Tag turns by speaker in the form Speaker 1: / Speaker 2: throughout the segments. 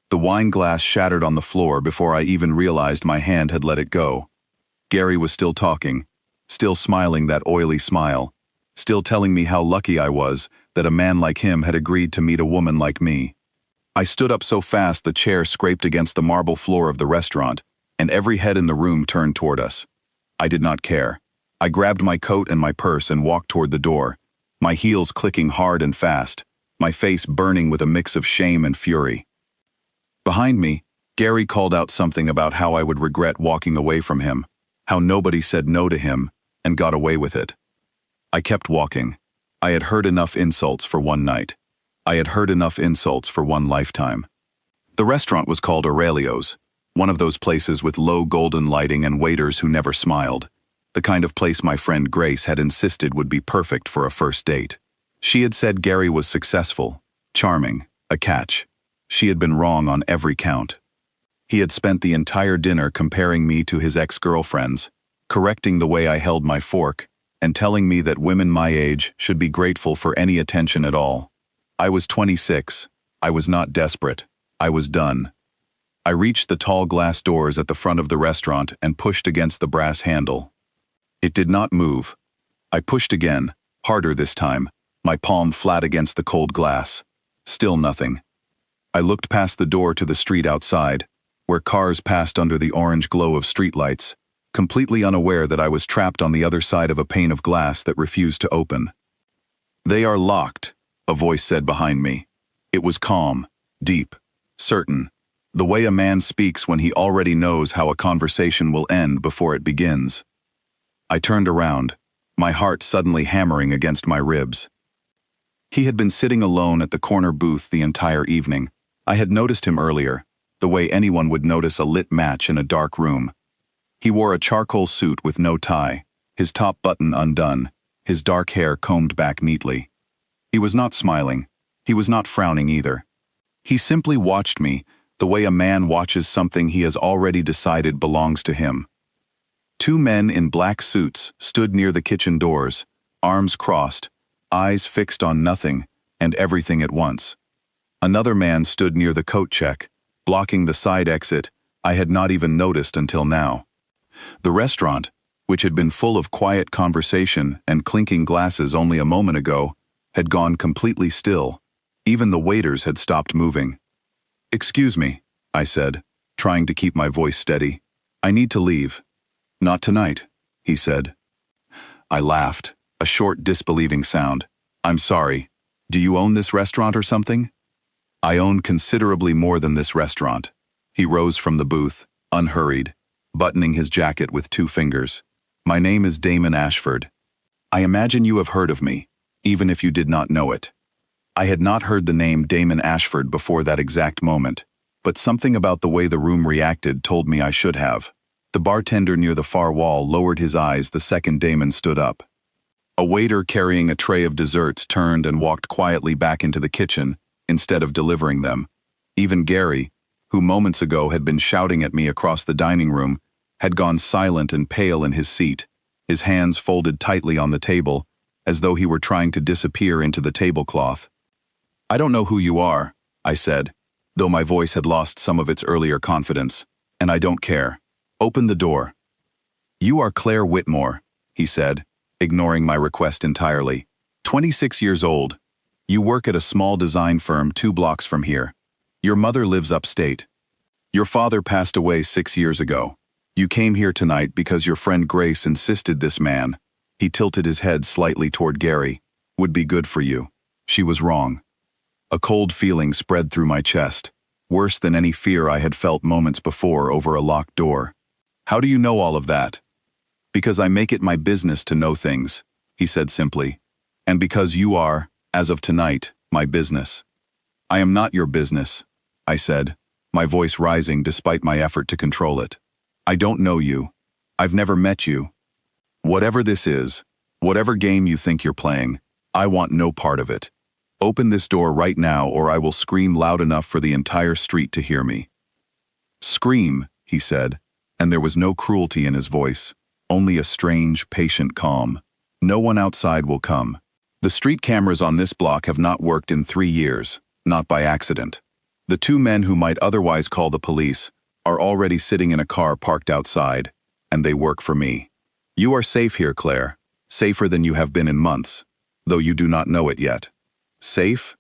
Speaker 1: The wine glass shattered on the floor before I even realized my hand had let it go. Gary was still talking, still smiling that oily smile, still telling me how lucky I was that a man like him had agreed to meet a woman like me. I stood up so fast the chair scraped against the marble floor of the restaurant, and every head in the room turned toward us. I did not care. I grabbed my coat and my purse and walked toward the door, my heels clicking hard and fast, my face burning with a mix of shame and fury. Behind me, Gary called out something about how I would regret walking away from him, how nobody said no to him, and got away with it. I kept walking. I had heard enough insults for one night. I had heard enough insults for one lifetime. The restaurant was called Aurelio's, one of those places with low golden lighting and waiters who never smiled, the kind of place my friend Grace had insisted would be perfect for a first date. She had said Gary was successful, charming, a catch. She had been wrong on every count. He had spent the entire dinner comparing me to his ex-girlfriends, correcting the way I held my fork, and telling me that women my age should be grateful for any attention at all. I was 26. I was not desperate. I was done. I reached the tall glass doors at the front of the restaurant and pushed against the brass handle. It did not move. I pushed again, harder this time, my palm flat against the cold glass. Still nothing. I looked past the door to the street outside, where cars passed under the orange glow of streetlights, completely unaware that I was trapped on the other side of a pane of glass that refused to open. "They are locked," a voice said behind me. It was calm, deep, certain, the way a man speaks when he already knows how a conversation will end before it begins. I turned around, my heart suddenly hammering against my ribs. He had been sitting alone at the corner booth the entire evening. I had noticed him earlier, the way anyone would notice a lit match in a dark room. He wore a charcoal suit with no tie, his top button undone, his dark hair combed back neatly. He was not smiling. He was not frowning either. He simply watched me, the way a man watches something he has already decided belongs to him. Two men in black suits stood near the kitchen doors, arms crossed, eyes fixed on nothing and everything at once. Another man stood near the coat check, blocking the side exit I had not even noticed until now. The restaurant, which had been full of quiet conversation and clinking glasses only a moment ago, had gone completely still. Even the waiters had stopped moving. "Excuse me," I said, trying to keep my voice steady. "I need to leave." "Not tonight," he said. I laughed, a short disbelieving sound. "I'm sorry. Do you own this restaurant or something?" "I own considerably more than this restaurant." He rose from the booth, unhurried, buttoning his jacket with 2 fingers. "My name is Damon Ashford. I imagine you have heard of me, even if you did not know it." I had not heard the name Damon Ashford before that exact moment, but something about the way the room reacted told me I should have. The bartender near the far wall lowered his eyes the second Damon stood up. A waiter carrying a tray of desserts turned and walked quietly back into the kitchen instead of delivering them. Even Gary, who moments ago had been shouting at me across the dining room, had gone silent and pale in his seat, his hands folded tightly on the table, as though he were trying to disappear into the tablecloth. "I don't know who you are," I said, though my voice had lost some of its earlier confidence, "and I don't care. Open the door." "You are Claire Whitmore," he said, ignoring my request entirely. 26 years old. You work at a small design firm 2 blocks from here. Your mother lives upstate. Your father passed away 6 years ago. You came here tonight because your friend Grace insisted this man," he tilted his head slightly toward Gary, "would be good for you. She was wrong." A cold feeling spread through my chest, worse than any fear I had felt moments before over a locked door. "How do you know all of that?" "Because I make it my business to know things," he said simply. "And because you are, as of tonight, my business." "I am not your business," I said, my voice rising despite my effort to control it. "I don't know you. I've never met you. Whatever this is, whatever game you think you're playing, I want no part of it. Open this door right now or I will scream loud enough for the entire street to hear me." "Scream," he said, and there was no cruelty in his voice, only a strange, patient calm. "No one outside will come. The street cameras on this block have not worked in 3 years, not by accident. The two men who might otherwise call the police are already sitting in a car parked outside, and they work for me. You are safe here, Claire. Safer than you have been in months, though you do not know it yet. Safe?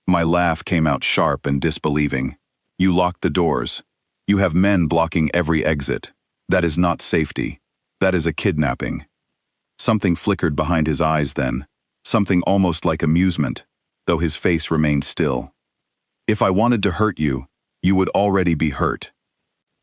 Speaker 1: My laugh came out sharp and disbelieving. You locked the doors. You have men blocking every exit. That is not safety. That is a kidnapping. Something flickered behind his eyes then, something almost like amusement, though his face remained still. If I wanted to hurt you, you would already be hurt.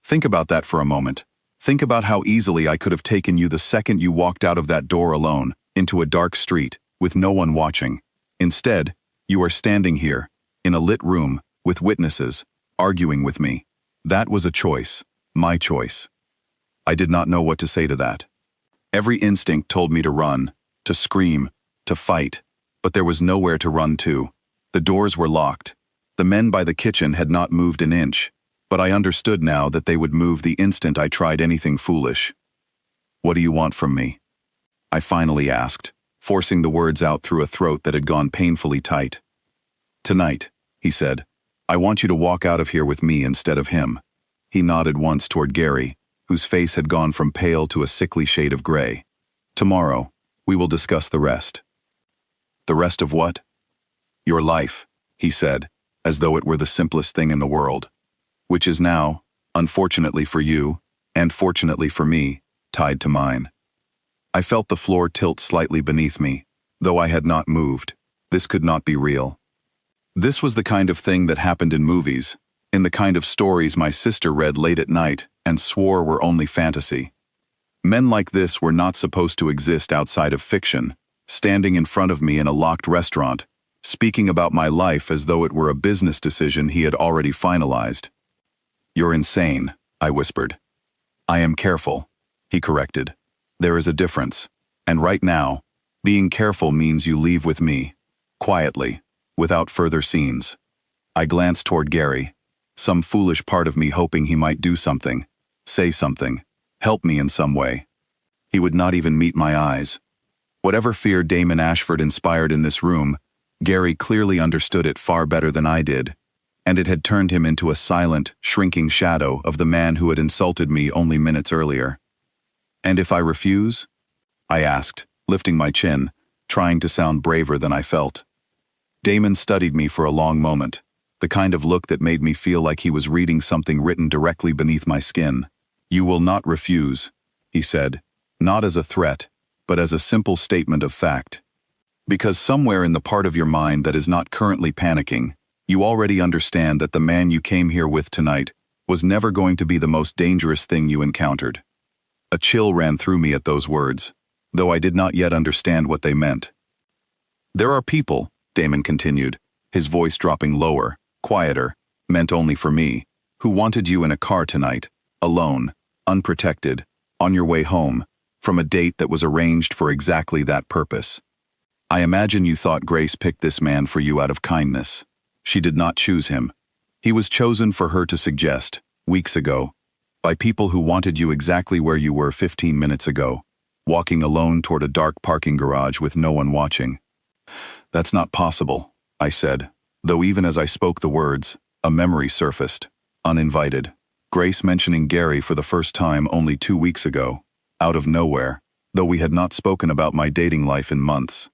Speaker 1: Think about that for a moment. Think about how easily I could have taken you the second you walked out of that door alone, into a dark street, with no one watching. Instead, you are standing here, in a lit room, with witnesses, arguing with me. That was a choice, my choice. I did not know what to say to that. Every instinct told me to run, to scream, to fight, but there was nowhere to run to. The doors were locked. The men by the kitchen had not moved an inch, but I understood now that they would move the instant I tried anything foolish. What do you want from me? I finally asked, forcing the words out through a throat that had gone painfully tight. Tonight, he said, I want you to walk out of here with me instead of him. He nodded once toward Gary, whose face had gone from pale to a sickly shade of gray. Tomorrow, we will discuss the rest. The rest of what? Your life, he said, as though it were the simplest thing in the world, which is now, unfortunately for you, and fortunately for me, tied to mine. I felt the floor tilt slightly beneath me, though I had not moved. This could not be real. This was the kind of thing that happened in movies, in the kind of stories my sister read late at night and swore were only fantasy. Men like this were not supposed to exist outside of fiction, standing in front of me in a locked restaurant, speaking about my life as though it were a business decision he had already finalized. You're insane, I whispered. I am careful, he corrected. There is a difference, and right now, being careful means you leave with me, quietly, without further scenes. I glanced toward Gary, some foolish part of me hoping he might do something, say something, help me in some way. He would not even meet my eyes. Whatever fear Damon Ashford inspired in this room, Gary clearly understood it far better than I did, and it had turned him into a silent, shrinking shadow of the man who had insulted me only minutes earlier. And if I refuse? I asked, lifting my chin, trying to sound braver than I felt. Damon studied me for a long moment, the kind of look that made me feel like he was reading something written directly beneath my skin. You will not refuse, he said, not as a threat, but as a simple statement of fact. Because somewhere in the part of your mind that is not currently panicking, you already understand that the man you came here with tonight was never going to be the most dangerous thing you encountered. A chill ran through me at those words, though I did not yet understand what they meant. There are people, Damon continued, his voice dropping lower, quieter, meant only for me, who wanted you in a car tonight, alone, unprotected, on your way home, from a date that was arranged for exactly that purpose. I imagine you thought Grace picked this man for you out of kindness. She did not choose him. He was chosen for her to suggest, weeks ago, by people who wanted you exactly where you were 15 minutes ago, walking alone toward a dark parking garage with no one watching. That's not possible, I said, though even as I spoke the words, a memory surfaced, uninvited. Grace mentioning Gary for the first time only 2 weeks ago, out of nowhere, though we had not spoken about my dating life in months.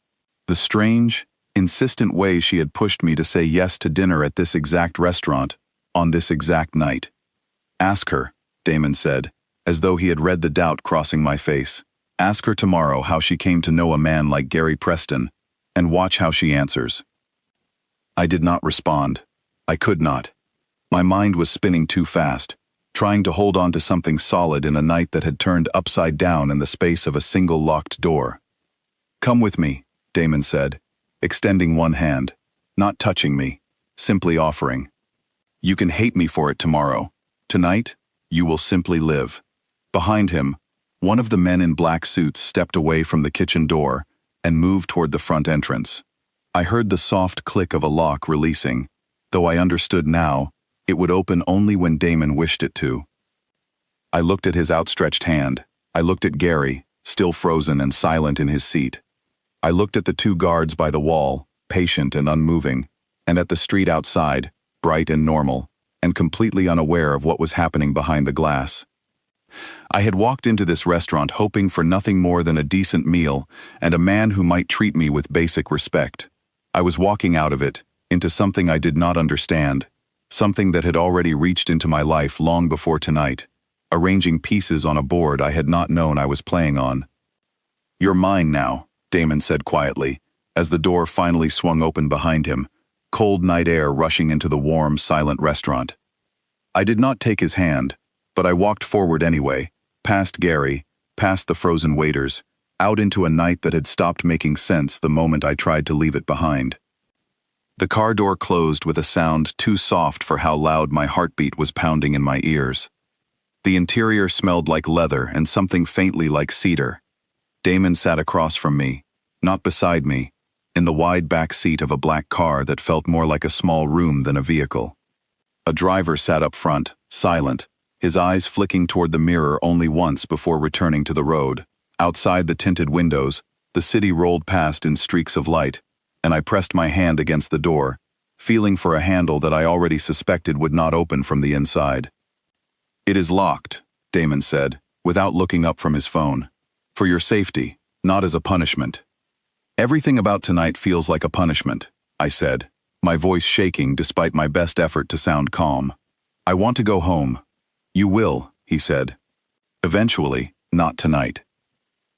Speaker 1: The strange, insistent way she had pushed me to say yes to dinner at this exact restaurant, on this exact night. Ask her, Damon said, as though he had read the doubt crossing my face. Ask her tomorrow how she came to know a man like Gary Preston, and watch how she answers. I did not respond. I could not. My mind was spinning too fast, trying to hold on to something solid in a night that had turned upside down in the space of a single locked door. Come with me, Damon said, extending one hand, not touching me, simply offering. You can hate me for it tomorrow. Tonight, you will simply live. Behind him, one of the men in black suits stepped away from the kitchen door and moved toward the front entrance. I heard the soft click of a lock releasing, though I understood now it would open only when Damon wished it to. I looked at his outstretched hand. I looked at Gary, still frozen and silent in his seat. I looked at the two guards by the wall, patient and unmoving, and at the street outside, bright and normal, and completely unaware of what was happening behind the glass. I had walked into this restaurant hoping for nothing more than a decent meal and a man who might treat me with basic respect. I was walking out of it, into something I did not understand, something that had already reached into my life long before tonight, arranging pieces on a board I had not known I was playing on. "You're mine now," Damon said quietly, as the door finally swung open behind him, cold night air rushing into the warm, silent restaurant. I did not take his hand, but I walked forward anyway, past Gary, past the frozen waiters, out into a night that had stopped making sense the moment I tried to leave it behind. The car door closed with a sound too soft for how loud my heartbeat was pounding in my ears. The interior smelled like leather and something faintly like cedar. Damon sat across from me, not beside me, in the wide back seat of a black car that felt more like a small room than a vehicle. A driver sat up front, silent, his eyes flicking toward the mirror only once before returning to the road. Outside the tinted windows, the city rolled past in streaks of light, and I pressed my hand against the door, feeling for a handle that I already suspected would not open from the inside. "It is locked," Damon said, without looking up from his phone. "For your safety, not as a punishment." "Everything about tonight feels like a punishment," I said, my voice shaking despite my best effort to sound calm. "I want to go home." "You will," he said. "Eventually, not tonight."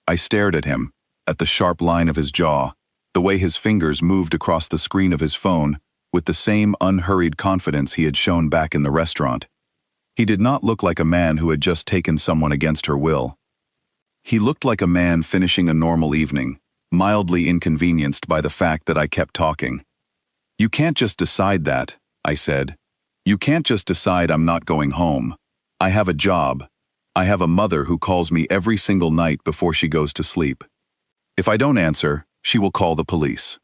Speaker 1: I stared at him, at the sharp line of his jaw, the way his fingers moved across the screen of his phone, with the same unhurried confidence he had shown back in the restaurant. He did not look like a man who had just taken someone against her will. He looked like a man finishing a normal evening, mildly inconvenienced by the fact that I kept talking. "You can't just decide that," I said. "You can't just decide I'm not going home. I have a job. I have a mother who calls me every single night before she goes to sleep. If I don't answer, she will call the police.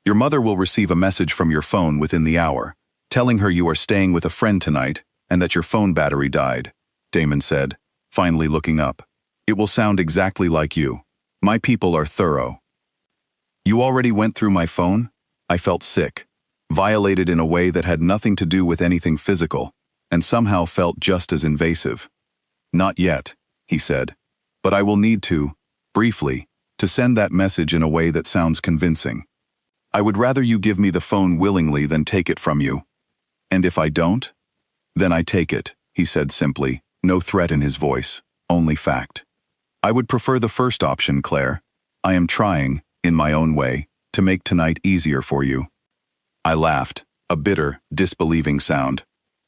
Speaker 1: Your mother will receive a message from your phone within the hour, telling her you are staying with a friend tonight and that your phone battery died," Damon said, finally looking up. "It will sound exactly like you. My people are thorough." "You already went through my phone?" I felt sick, violated in a way that had nothing to do with anything physical, and somehow felt just as invasive. "Not yet," he said, "but I will need to, briefly, to send that message in a way that sounds convincing. I would rather you give me the phone willingly than take it from you." "And if I don't?" "Then I take it," he said simply, no threat in his voice, only fact. "I would prefer the first option, Claire. I am trying, in my own way, to make tonight easier for you." I laughed, a bitter, disbelieving sound.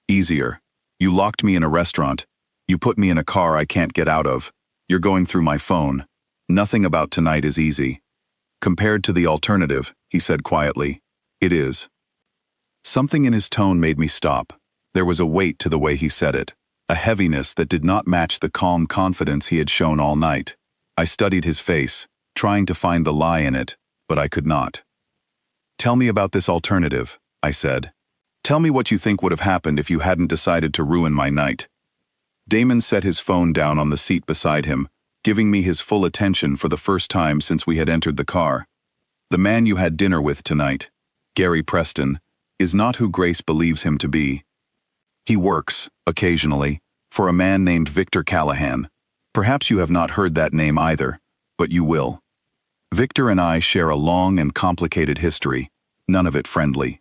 Speaker 1: "Easier? You locked me in a restaurant. You put me in a car I can't get out of. You're going through my phone. Nothing about tonight is easy." "Compared to the alternative," he said quietly, "it is." Something in his tone made me stop. There was a weight to the way he said it, a heaviness that did not match the calm confidence he had shown all night. I studied his face, trying to find the lie in it, but I could not. "Tell me about this alternative," I said. "Tell me what you think would have happened if you hadn't decided to ruin my night." Damon set his phone down on the seat beside him, giving me his full attention for the first time since we had entered the car. "The man you had dinner with tonight, Gary Preston, is not who Grace believes him to be. He works, occasionally, for a man named Victor Callahan. Perhaps you have not heard that name either, but you will. Victor and I share a long and complicated history, none of it friendly.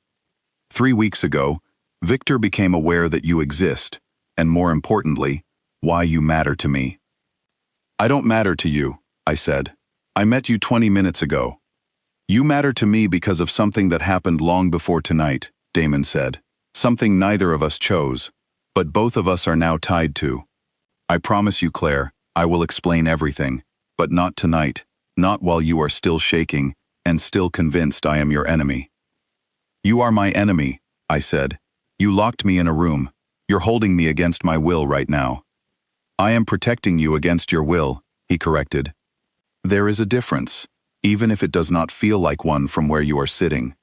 Speaker 1: 3 weeks ago, Victor became aware that you exist, and more importantly, why you matter to me." "I don't matter to you," I said. "I met you 20 minutes ago." "You matter to me because of something that happened long before tonight," Damon said. "Something neither of us chose, but both of us are now tied to. I promise you, Claire, I will explain everything, but not tonight, not while you are still shaking and still convinced I am your enemy." "You are my enemy," I said. "You locked me in a room. You're holding me against my will right now." "I am protecting you against your will," he corrected. "There is a difference, even if it does not feel like one from where you are sitting."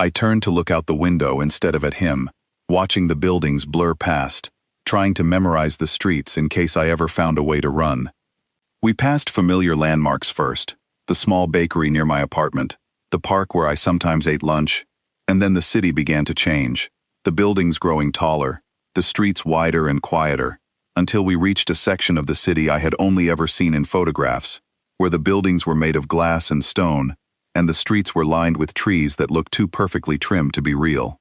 Speaker 1: I turned to look out the window instead of at him, watching the buildings blur past, trying to memorize the streets in case I ever found a way to run. We passed familiar landmarks first, the small bakery near my apartment, the park where I sometimes ate lunch, and then the city began to change, the buildings growing taller, the streets wider and quieter, until we reached a section of the city I had only ever seen in photographs, where the buildings were made of glass and stone, and the streets were lined with trees that looked too perfectly trimmed to be real.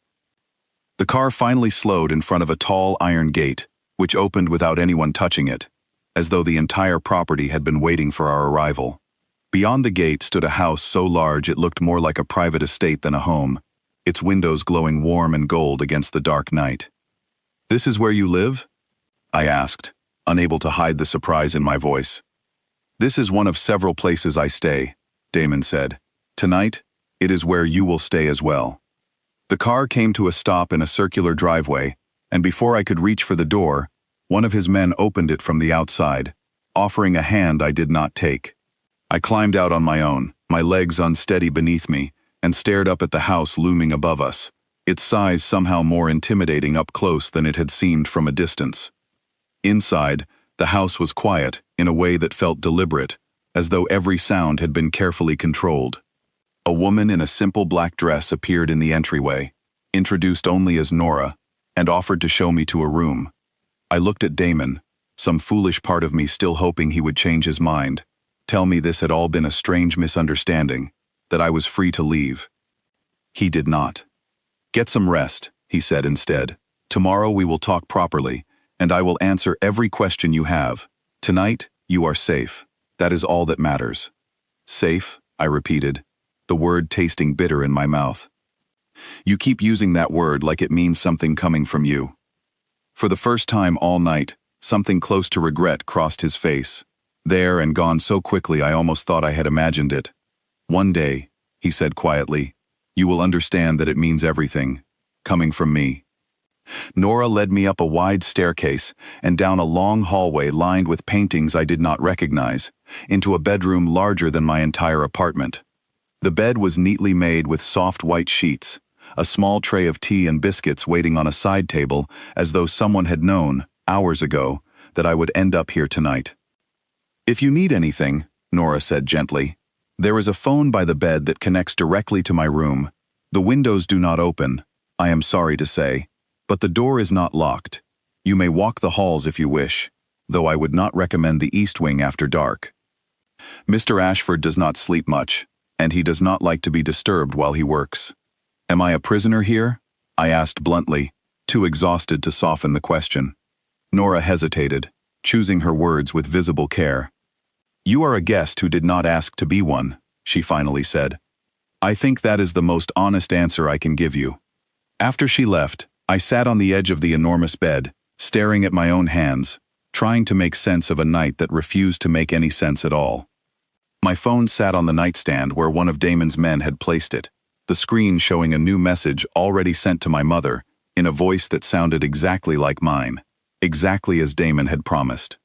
Speaker 1: The car finally slowed in front of a tall iron gate, which opened without anyone touching it, as though the entire property had been waiting for our arrival. Beyond the gate stood a house so large it looked more like a private estate than a home, its windows glowing warm and gold against the dark night. "This is where you live?" I asked, unable to hide the surprise in my voice. "This is one of several places I stay," Damon said. "Tonight, it is where you will stay as well." The car came to a stop in a circular driveway, and before I could reach for the door, one of his men opened it from the outside, offering a hand I did not take. I climbed out on my own, my legs unsteady beneath me, and stared up at the house looming above us, its size somehow more intimidating up close than it had seemed from a distance. Inside, the house was quiet in a way that felt deliberate, as though every sound had been carefully controlled. A woman in a simple black dress appeared in the entryway, introduced only as Nora, and offered to show me to a room. I looked at Damon, some foolish part of me still hoping he would change his mind, tell me this had all been a strange misunderstanding, that I was free to leave. He did not. "Get some rest," he said instead. "Tomorrow we will talk properly, and I will answer every question you have. Tonight, you are safe. That is all that matters." "Safe?" I repeated, the word tasting bitter in my mouth. "You keep using that word like it means something coming from you." For the first time all night, something close to regret crossed his face. There and gone so quickly I almost thought I had imagined it. "One day," he said quietly, "you will understand that it means everything, coming from me." Nora led me up a wide staircase and down a long hallway lined with paintings I did not recognize, into a bedroom larger than my entire apartment. The bed was neatly made with soft white sheets, a small tray of tea and biscuits waiting on a side table, as though someone had known, hours ago, that I would end up here tonight. "If you need anything," Nora said gently, "there is a phone by the bed that connects directly to my room. The windows do not open, I am sorry to say, but the door is not locked. You may walk the halls if you wish, though I would not recommend the east wing after dark. Mr. Ashford does not sleep much, and he does not like to be disturbed while he works." "Am I a prisoner here?" I asked bluntly, too exhausted to soften the question. Nora hesitated, choosing her words with visible care. "You are a guest who did not ask to be one," she finally said. "I think that is the most honest answer I can give you." After she left, I sat on the edge of the enormous bed, staring at my own hands, trying to make sense of a night that refused to make any sense at all. My phone sat on the nightstand where one of Damon's men had placed it, the screen showing a new message already sent to my mother, in a voice that sounded exactly like mine, exactly as Damon had promised.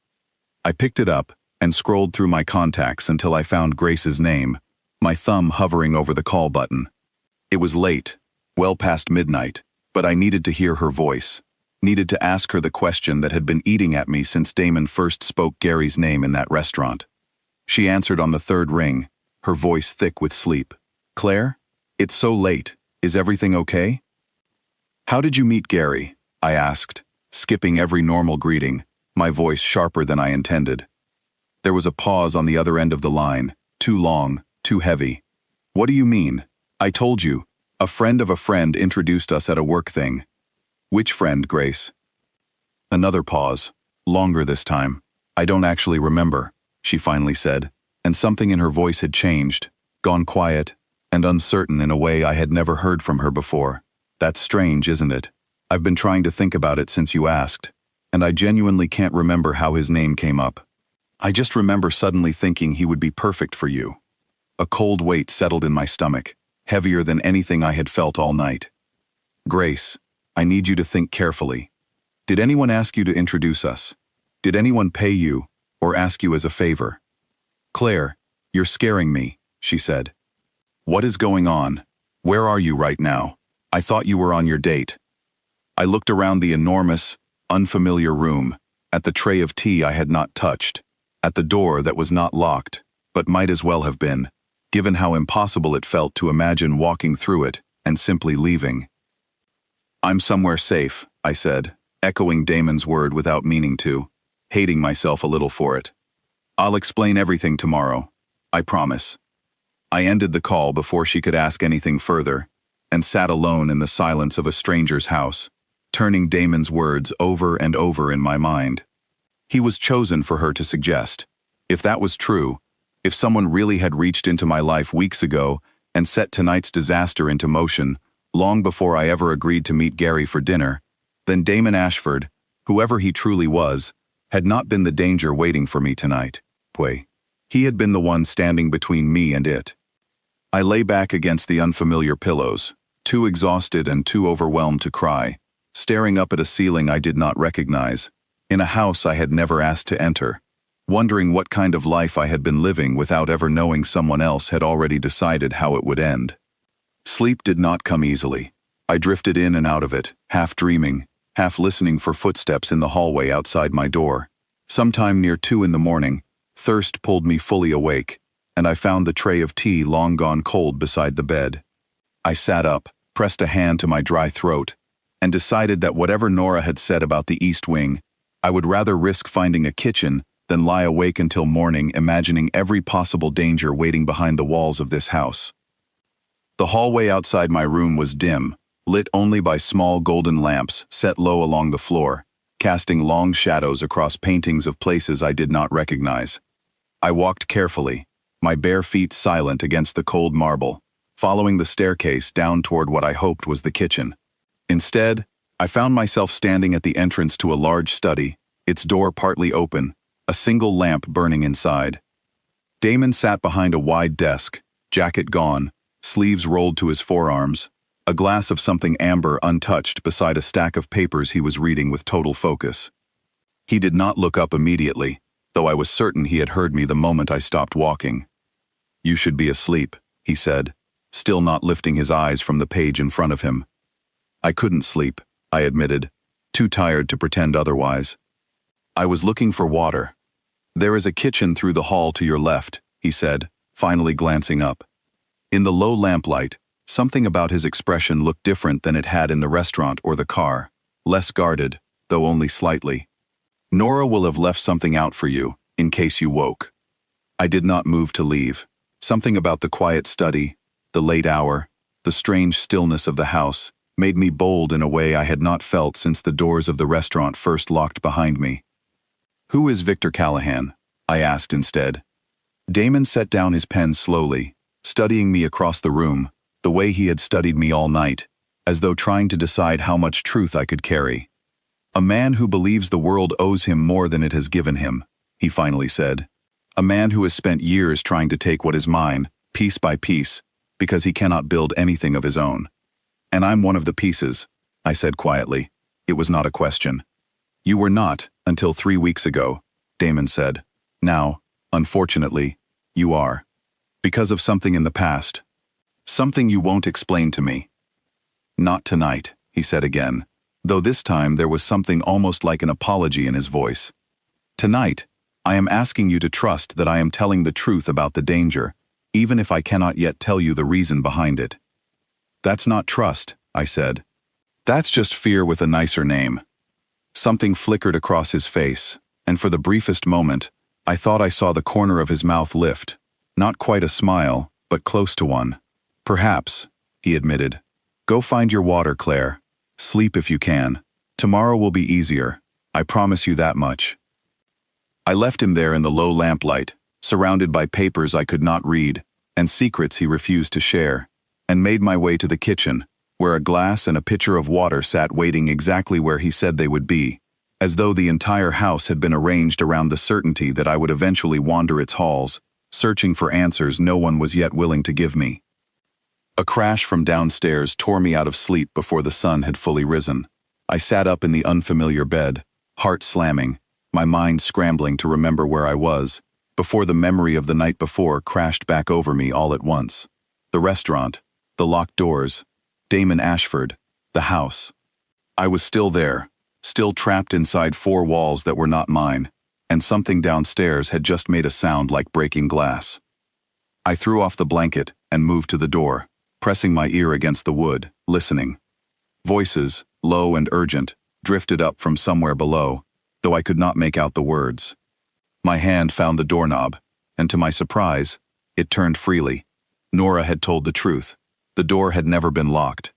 Speaker 1: I picked it up and scrolled through my contacts until I found Grace's name, my thumb hovering over the call button. It was late, well past midnight, but I needed to hear her voice, needed to ask her the question that had been eating at me since Damon first spoke Gary's name in that restaurant. She answered on the third ring, her voice thick with sleep. "Claire? It's so late. Is everything okay?" "How did you meet Gary?" I asked, skipping every normal greeting, my voice sharper than I intended. There was a pause on the other end of the line, too long, too heavy. "What do you mean? I told you. A friend of a friend introduced us at a work thing." "Which friend, Grace?" Another pause, longer this time. "I don't actually remember," she finally said, and something in her voice had changed, gone quiet, and uncertain in a way I had never heard from her before. "That's strange, isn't it? I've been trying to think about it since you asked, and I genuinely can't remember how his name came up. I just remember suddenly thinking he would be perfect for you." A cold weight settled in my stomach, heavier than anything I had felt all night. "Grace, I need you to think carefully. Did anyone ask you to introduce us? Did anyone pay you, or ask you as a favor?" "Claire, you're scaring me," she said. "What is going on? Where are you right now? I thought you were on your date." I looked around the enormous, unfamiliar room, at the tray of tea I had not touched, at the door that was not locked, but might as well have been, given how impossible it felt to imagine walking through it and simply leaving. I'm somewhere safe, I said, echoing Damon's word without meaning to, hating myself a little for it. I'll explain everything tomorrow. I promise. I ended the call before she could ask anything further, and sat alone in the silence of a stranger's house, turning Damon's words over and over in my mind. He was chosen for her to suggest. If that was true, if someone really had reached into my life weeks ago and set tonight's disaster into motion, long before I ever agreed to meet Gary for dinner, then Damon Ashford, whoever he truly was, had not been the danger waiting for me tonight. He had been the one standing between me and it. I lay back against the unfamiliar pillows, too exhausted and too overwhelmed to cry, staring up at a ceiling I did not recognize, in a house I had never asked to enter, wondering what kind of life I had been living without ever knowing someone else had already decided how it would end. Sleep did not come easily. I drifted in and out of it, half dreaming, half listening for footsteps in the hallway outside my door. Sometime near 2 in the morning, thirst pulled me fully awake, and I found the tray of tea long gone cold beside the bed. I sat up, pressed a hand to my dry throat, and decided that whatever Nora had said about the East Wing, I would rather risk finding a kitchen than lie awake until morning imagining every possible danger waiting behind the walls of this house. The hallway outside my room was dim, lit only by small golden lamps set low along the floor, casting long shadows across paintings of places I did not recognize. I walked carefully, my bare feet silent against the cold marble, following the staircase down toward what I hoped was the kitchen. Instead, I found myself standing at the entrance to a large study, its door partly open, a single lamp burning inside. Damon sat behind a wide desk, jacket gone, sleeves rolled to his forearms, a glass of something amber untouched beside a stack of papers he was reading with total focus. He did not look up immediately, though I was certain he had heard me the moment I stopped walking. "You should be asleep," he said, still not lifting his eyes from the page in front of him. I couldn't sleep, I admitted, too tired to pretend otherwise. I was looking for water. "There is a kitchen through the hall to your left," he said, finally glancing up. In the low lamplight, something about his expression looked different than it had in the restaurant or the car, less guarded, though only slightly. "Nora will have left something out for you, in case you woke." I did not move to leave. Something about the quiet study, the late hour, the strange stillness of the house, made me bold in a way I had not felt since the doors of the restaurant first locked behind me. "Who is Victor Callahan?" I asked instead. Damon set down his pen slowly, studying me across the room, the way he had studied me all night, as though trying to decide how much truth I could carry. "A man who believes the world owes him more than it has given him," he finally said. "A man who has spent years trying to take what is mine, piece by piece, because he cannot build anything of his own. And I'm one of the pieces," I said quietly. It was not a question. "You were not, until 3 weeks ago," Damon said. "Now, unfortunately, you are. Because of something in the past. Something you won't explain to me." "Not tonight," he said again, though this time there was something almost like an apology in his voice. "Tonight, I am asking you to trust that I am telling the truth about the danger, even if I cannot yet tell you the reason behind it." "That's not trust," I said. "That's just fear with a nicer name." Something flickered across his face, and for the briefest moment, I thought I saw the corner of his mouth lift. Not quite a smile, but close to one. "Perhaps," he admitted. "Go find your water, Claire. Sleep if you can. Tomorrow will be easier. I promise you that much." I left him there in the low lamplight, surrounded by papers I could not read, and secrets he refused to share, and made my way to the kitchen, where a glass and a pitcher of water sat waiting exactly where he said they would be, as though the entire house had been arranged around the certainty that I would eventually wander its halls, searching for answers no one was yet willing to give me. A crash from downstairs tore me out of sleep before the sun had fully risen. I sat up in the unfamiliar bed, heart slamming, my mind scrambling to remember where I was, before the memory of the night before crashed back over me all at once. The restaurant, the locked doors, Damon Ashford, the house. I was still there, still trapped inside 4 walls that were not mine, and something downstairs had just made a sound like breaking glass. I threw off the blanket and moved to the door, pressing my ear against the wood, listening. Voices, low and urgent, drifted up from somewhere below, though I could not make out the words. My hand found the doorknob, and to my surprise, it turned freely. Nora had told the truth. The door had never been locked.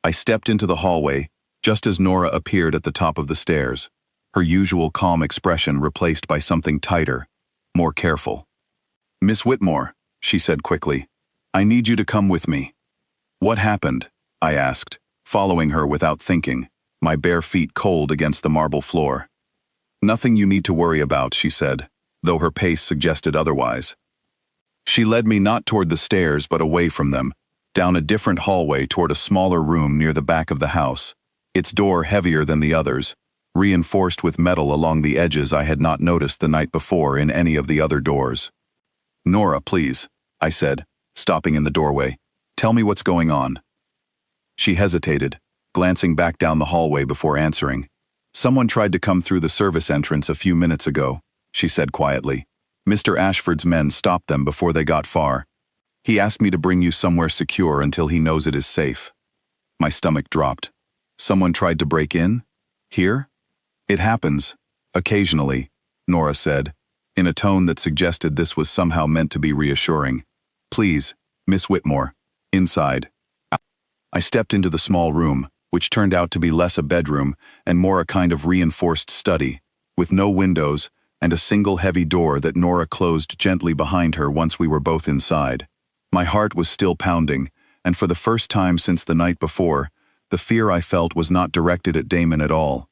Speaker 1: I stepped into the hallway, just as Nora appeared at the top of the stairs, her usual calm expression replaced by something tighter, more careful. "Miss Whitmore," she said quickly, "I need you to come with me." "What happened?" I asked, following her without thinking, my bare feet cold against the marble floor. "Nothing you need to worry about," she said, though her pace suggested otherwise. She led me not toward the stairs but away from them, down a different hallway toward a smaller room near the back of the house, its door heavier than the others, reinforced with metal along the edges I had not noticed the night before in any of the other doors. "Nora, please," I said, stopping in the doorway. "Tell me what's going on." She hesitated, glancing back down the hallway before answering. "Someone tried to come through the service entrance a few minutes ago," she said quietly. "Mr. Ashford's men stopped them before they got far. He asked me to bring you somewhere secure until he knows it is safe." My stomach dropped. "Someone tried to break in? Here?" "It happens. Occasionally," Nora said, in a tone that suggested this was somehow meant to be reassuring. "Please, Miss Whitmore, inside." I stepped into the small room, which turned out to be less a bedroom and more a kind of reinforced study, with no windows and a single heavy door that Nora closed gently behind her once we were both inside. My heart was still pounding, and for the first time since the night before, the fear I felt was not directed at Damon at all.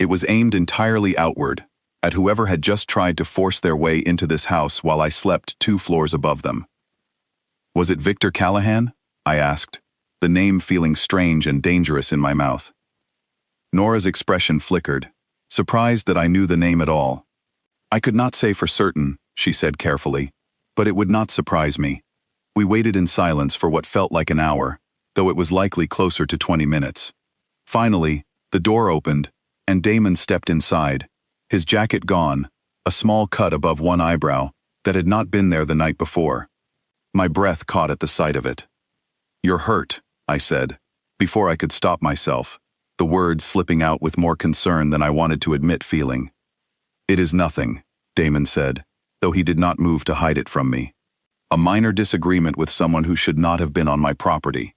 Speaker 1: It was aimed entirely outward, at whoever had just tried to force their way into this house while I slept 2 floors above them. "Was it Victor Callahan?" I asked, the name feeling strange and dangerous in my mouth. Nora's expression flickered, surprised that I knew the name at all. "I could not say for certain," she said carefully, "but it would not surprise me." We waited in silence for what felt like an hour, though it was likely closer to 20 minutes. Finally, the door opened, and Damon stepped inside, his jacket gone, a small cut above one eyebrow that had not been there the night before. My breath caught at the sight of it. "You're hurt," I said, before I could stop myself, the words slipping out with more concern than I wanted to admit feeling. "It is nothing," Damon said, though he did not move to hide it from me. "A minor disagreement with someone who should not have been on my property."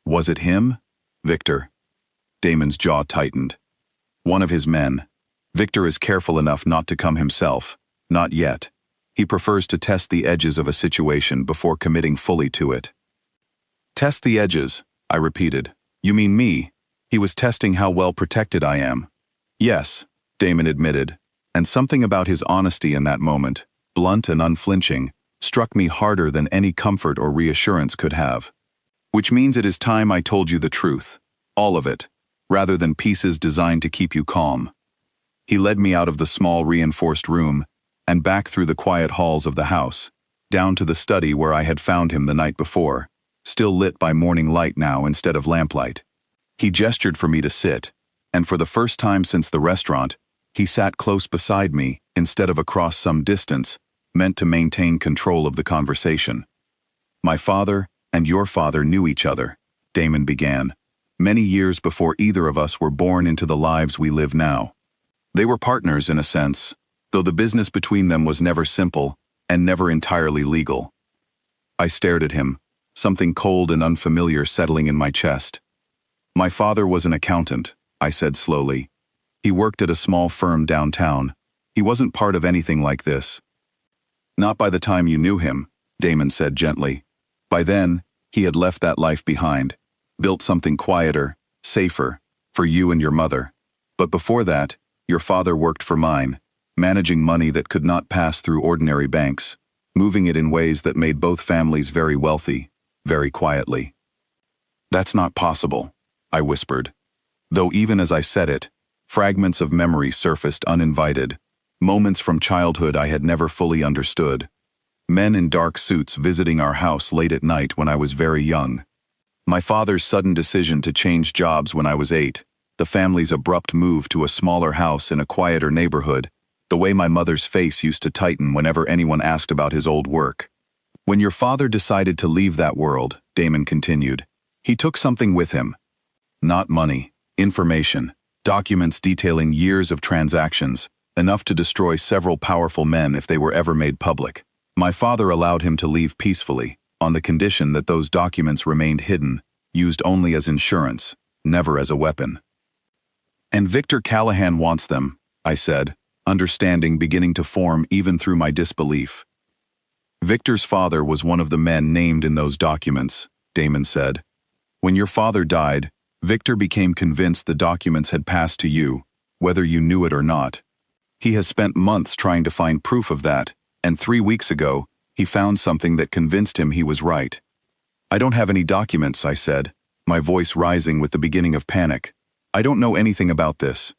Speaker 1: "Was it him? Victor?" Damon's jaw tightened. "One of his men. Victor is careful enough not to come himself. Not yet. He prefers to test the edges of a situation before committing fully to it." "Test the edges," I repeated. "You mean me? He was testing how well protected I am." "Yes," Damon admitted, and something about his honesty in that moment, blunt and unflinching, struck me harder than any comfort or reassurance could have. "Which means it is time I told you the truth. All of it, rather than pieces designed to keep you calm." He led me out of the small reinforced room and back through the quiet halls of the house, down to the study where I had found him the night before, still lit by morning light now instead of lamplight. He gestured for me to sit, and for the first time since the restaurant, he sat close beside me instead of across some distance, meant to maintain control of the conversation. "My father and your father knew each other," Damon began, "many years before either of us were born into the lives we live now. They were partners in a sense, though the business between them was never simple and never entirely legal." I stared at him, something cold and unfamiliar settling in my chest. "My father was an accountant," I said slowly. "He worked at a small firm downtown. He wasn't part of anything like this." "Not by the time you knew him," Damon said gently. "By then, he had left that life behind, built something quieter, safer, for you and your mother. But before that, your father worked for mine, managing money that could not pass through ordinary banks, moving it in ways that made both families very wealthy, very quietly." "That's not possible," I whispered, though even as I said it, fragments of memory surfaced uninvited, moments from childhood I had never fully understood. Men in dark suits visiting our house late at night when I was very young. My father's sudden decision to change jobs when I was 8, the family's abrupt move to a smaller house in a quieter neighborhood, the way my mother's face used to tighten whenever anyone asked about his old work. "When your father decided to leave that world," Damon continued, "he took something with him. Not money," Information. Documents detailing years of transactions, enough to destroy several powerful men if they were ever made public. My father allowed him to leave peacefully, on the condition that those documents remained hidden, used only as insurance, never as a weapon. And Victor Callahan wants them, I said, understanding beginning to form even through my disbelief. Victor's father was one of the men named in those documents, Damon said. When your father died, Victor became convinced the documents had passed to you, whether you knew it or not. He has spent months trying to find proof of that, and 3 weeks ago, he found something that convinced him he was right. I don't have any documents, I said, my voice rising with the beginning of panic. I don't know anything about this.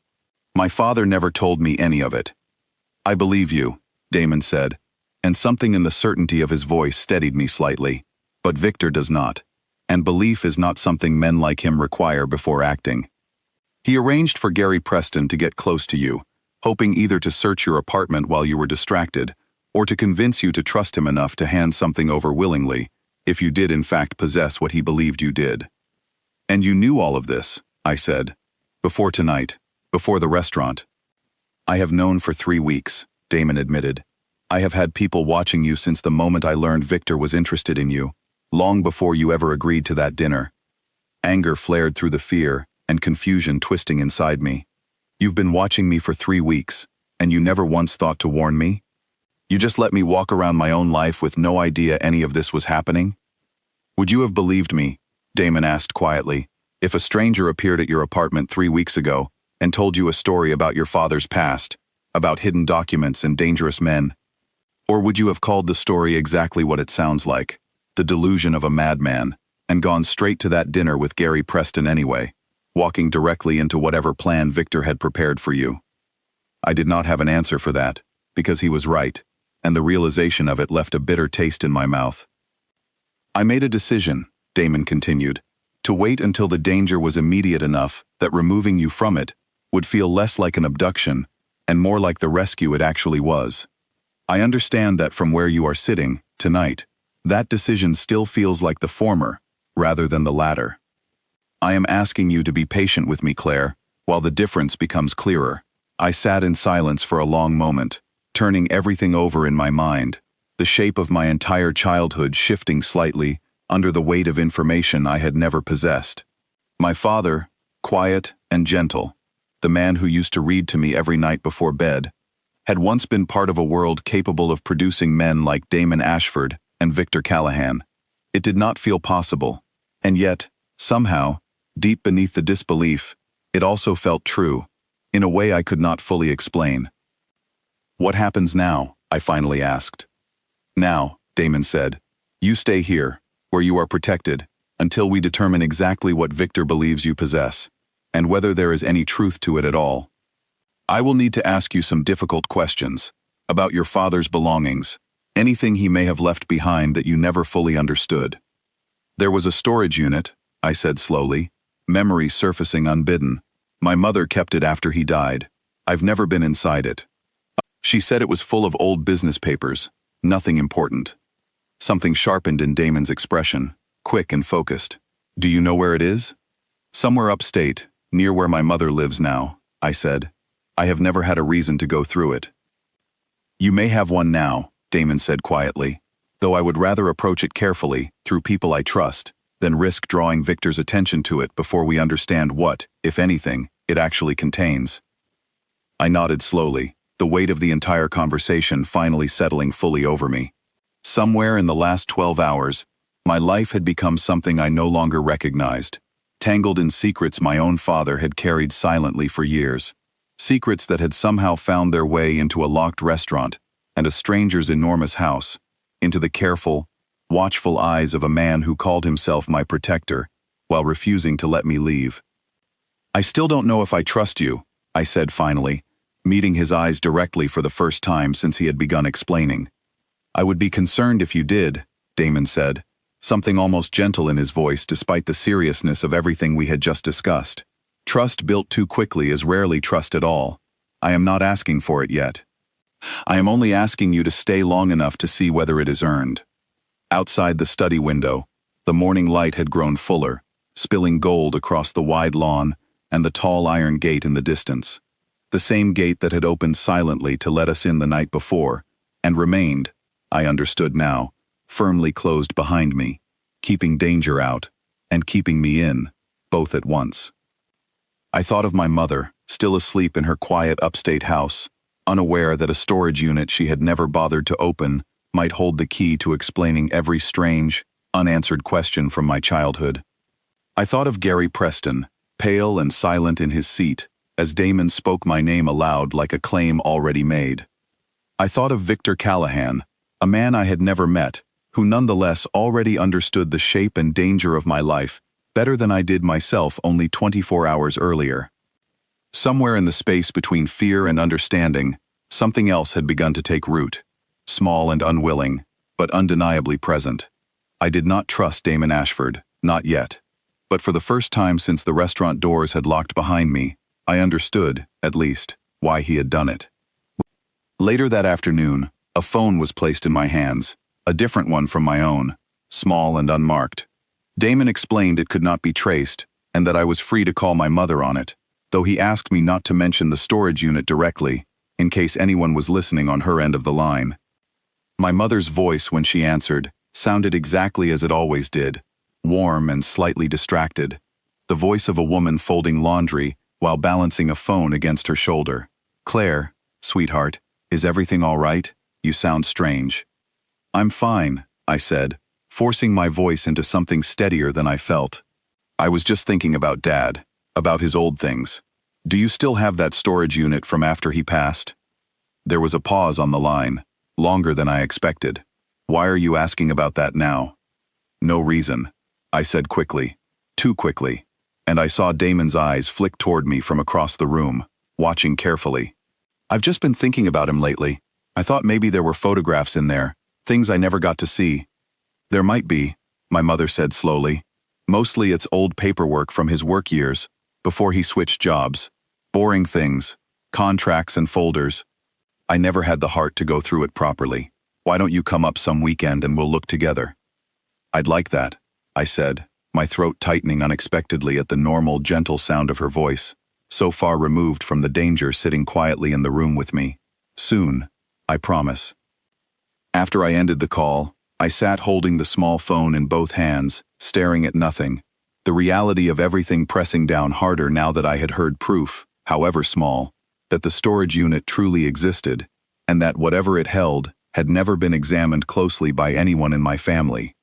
Speaker 1: My father never told me any of it. I believe you, Damon said, and something in the certainty of his voice steadied me slightly. But Victor does not, and belief is not something men like him require before acting. He arranged for Gary Preston to get close to you, hoping either to search your apartment while you were distracted, or to convince you to trust him enough to hand something over willingly, if you did in fact possess what he believed you did. And you knew all of this, I said, before tonight, before the restaurant. I have known for 3 weeks, Damon admitted. I have had people watching you since the moment I learned Victor was interested in you, long before you ever agreed to that dinner. Anger flared through the fear, and confusion twisting inside me. You've been watching me for 3 weeks, and you never once thought to warn me? You just let me walk around my own life with no idea any of this was happening? Would you have believed me, Damon asked quietly, if a stranger appeared at your apartment 3 weeks ago and told you a story about your father's past, about hidden documents and dangerous men? Or would you have called the story exactly what it sounds like, the delusion of a madman, and gone straight to that dinner with Gary Preston anyway, walking directly into whatever plan Victor had prepared for you? I did not have an answer for that, because he was right, and the realization of it left a bitter taste in my mouth. I made a decision, Damon continued, to wait until the danger was immediate enough that removing you from it would feel less like an abduction and more like the rescue it actually was. I understand that from where you are sitting, tonight, that decision still feels like the former, rather than the latter. I am asking you to be patient with me, Claire, while the difference becomes clearer. I sat in silence for a long moment, turning everything over in my mind, the shape of my entire childhood shifting slightly under the weight of information I had never possessed. My father, quiet and gentle, the man who used to read to me every night before bed, had once been part of a world capable of producing men like Damon Ashford and Victor Callahan. It did not feel possible, and yet, somehow, deep beneath the disbelief, it also felt true, in a way I could not fully explain. What happens now? I finally asked. Now, Damon said, you stay here, where you are protected, until we determine exactly what Victor believes you possess, and whether there is any truth to it at all. I will need to ask you some difficult questions, about your father's belongings, anything he may have left behind that you never fully understood. There was a storage unit, I said slowly, memory surfacing unbidden. My mother kept it after he died. I've never been inside it. She said it was full of old business papers, nothing important. Something sharpened in Damon's expression, quick and focused. Do you know where it is? Somewhere upstate, near where my mother lives now, I said. I have never had a reason to go through it. You may have one now, Damon said quietly, though I would rather approach it carefully, through people I trust, than risk drawing Victor's attention to it before we understand what, if anything, it actually contains. I nodded slowly, the weight of the entire conversation finally settling fully over me. Somewhere in the last 12 hours, my life had become something I no longer recognized, tangled in secrets my own father had carried silently for years, secrets that had somehow found their way into a locked restaurant and a stranger's enormous house, into the careful, watchful eyes of a man who called himself my protector, while refusing to let me leave. I still don't know if I trust you, I said finally, meeting his eyes directly for the first time since he had begun explaining. I would be concerned if you did, Damon said, something almost gentle in his voice despite the seriousness of everything we had just discussed. Trust built too quickly is rarely trust at all. I am not asking for it yet. I am only asking you to stay long enough to see whether it is earned. Outside the study window, the morning light had grown fuller, spilling gold across the wide lawn and the tall iron gate in the distance. The same gate that had opened silently to let us in the night before, and remained, I understood now, firmly closed behind me, keeping danger out, and keeping me in, both at once. I thought of my mother, still asleep in her quiet upstate house, unaware that a storage unit she had never bothered to open might hold the key to explaining every strange, unanswered question from my childhood. I thought of Gary Preston, pale and silent in his seat, as Damon spoke my name aloud like a claim already made. I thought of Victor Callahan, a man I had never met, who nonetheless already understood the shape and danger of my life better than I did myself only 24 hours earlier. Somewhere in the space between fear and understanding, something else had begun to take root, small and unwilling, but undeniably present. I did not trust Damon Ashford, not yet. But for the first time since the restaurant doors had locked behind me, I understood, at least, why he had done it. Later that afternoon, a phone was placed in my hands, a different one from my own, small and unmarked. Damon explained it could not be traced, and that I was free to call my mother on it, though he asked me not to mention the storage unit directly, in case anyone was listening on her end of the line. My mother's voice when she answered sounded exactly as it always did, warm and slightly distracted, the voice of a woman folding laundry while balancing a phone against her shoulder. "Claire, sweetheart, is everything all right? You sound strange." "I'm fine," I said, forcing my voice into something steadier than I felt. "I was just thinking about Dad, about his old things. Do you still have that storage unit from after he passed?" There was a pause on the line, longer than I expected. "Why are you asking about that now?" "No reason," I said quickly, too quickly, and I saw Damon's eyes flick toward me from across the room, watching carefully. "I've just been thinking about him lately. I thought maybe there were photographs in there, things I never got to see." "There might be," my mother said slowly. "Mostly it's old paperwork from his work years, before he switched jobs. Boring things, contracts and folders. I never had the heart to go through it properly. Why don't you come up some weekend and we'll look together?" "I'd like that," I said, my throat tightening unexpectedly at the normal, gentle sound of her voice, so far removed from the danger sitting quietly in the room with me. "Soon, I promise." After I ended the call, I sat holding the small phone in both hands, staring at nothing, the reality of everything pressing down harder now that I had heard proof, however small, that the storage unit truly existed, and that whatever it held had never been examined closely by anyone in my family.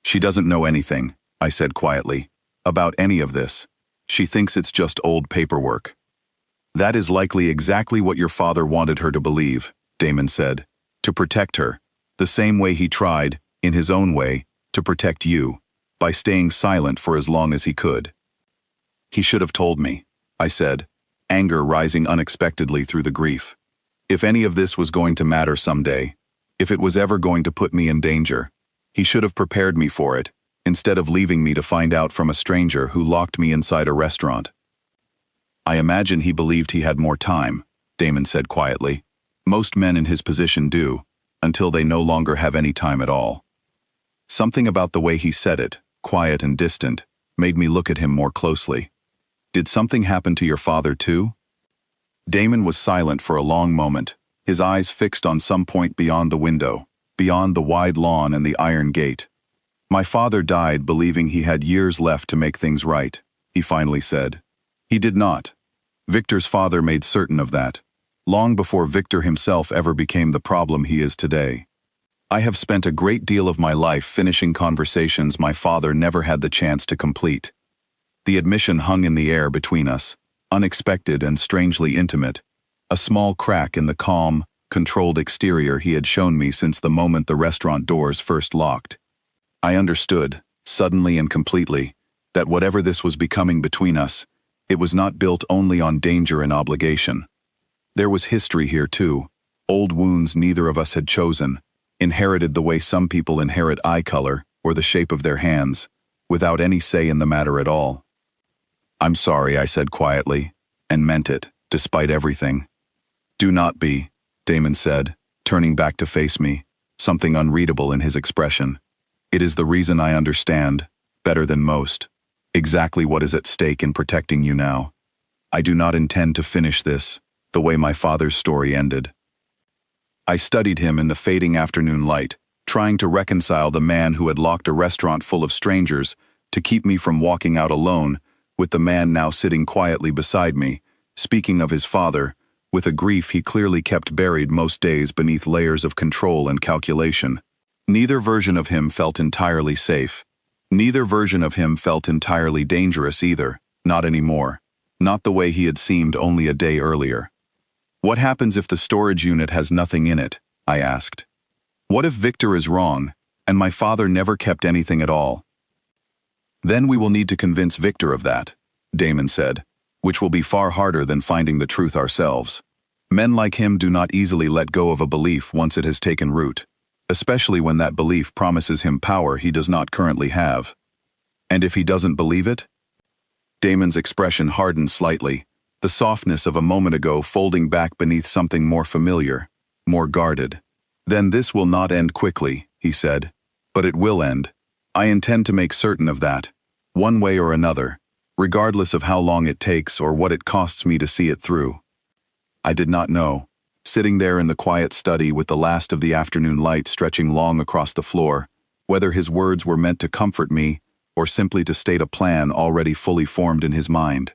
Speaker 1: "She doesn't know anything," I said quietly, "about any of this. She thinks it's just old paperwork." "That is likely exactly what your father wanted her to believe," Damon said, "to protect her, the same way he tried, in his own way, to protect you, by staying silent for as long as he could." "He should have told me," I said, anger rising unexpectedly through the grief. "If any of this was going to matter someday, if it was ever going to put me in danger, he should have prepared me for it, instead of leaving me to find out from a stranger who locked me inside a restaurant." "I imagine he believed he had more time," Damon said quietly. "Most men in his position do, until they no longer have any time at all." Something about the way he said it, quiet and distant, made me look at him more closely. "Did something happen to your father too?" Damon was silent for a long moment, his eyes fixed on some point beyond the window, beyond the wide lawn and the iron gate. "My father died believing he had years left to make things right," he finally said. "He did not. Victor's father made certain of that, long before Victor himself ever became the problem he is today. I have spent a great deal of my life finishing conversations my father never had the chance to complete." The admission hung in the air between us, unexpected and strangely intimate, a small crack in the calm, controlled exterior he had shown me since the moment the restaurant doors first locked. I understood, suddenly and completely, that whatever this was becoming between us, it was not built only on danger and obligation. There was history here too, old wounds neither of us had chosen, inherited the way some people inherit eye color or the shape of their hands, without any say in the matter at all. "I'm sorry," I said quietly, and meant it, despite everything. "Do not be," Damon said, turning back to face me, something unreadable in his expression. "It is the reason I understand, better than most. Exactly what is at stake in protecting you now. I do not intend to finish this the way my father's story ended. I studied him in the fading afternoon light, trying to reconcile the man who had locked a restaurant full of strangers to keep me from walking out alone, with the man now sitting quietly beside me, speaking of his father, with a grief he clearly kept buried most days beneath layers of control and calculation. Neither version of him felt entirely safe. Neither version of him felt entirely dangerous either, not anymore. Not the way he had seemed only a day earlier. What happens if the storage unit has nothing in it? I asked. What if Victor is wrong, and my father never kept anything at all? Then we will need to convince Victor of that, Damon said, which will be far harder than finding the truth ourselves. Men like him do not easily let go of a belief once it has taken root, especially when that belief promises him power he does not currently have. And if he doesn't believe it? Damon's expression hardened slightly, the softness of a moment ago folding back beneath something more familiar, more guarded. Then this will not end quickly, he said. But it will end. I intend to make certain of that, one way or another, regardless of how long it takes or what it costs me to see it through. I did not know, sitting there in the quiet study with the last of the afternoon light stretching long across the floor, whether his words were meant to comfort me or simply to state a plan already fully formed in his mind.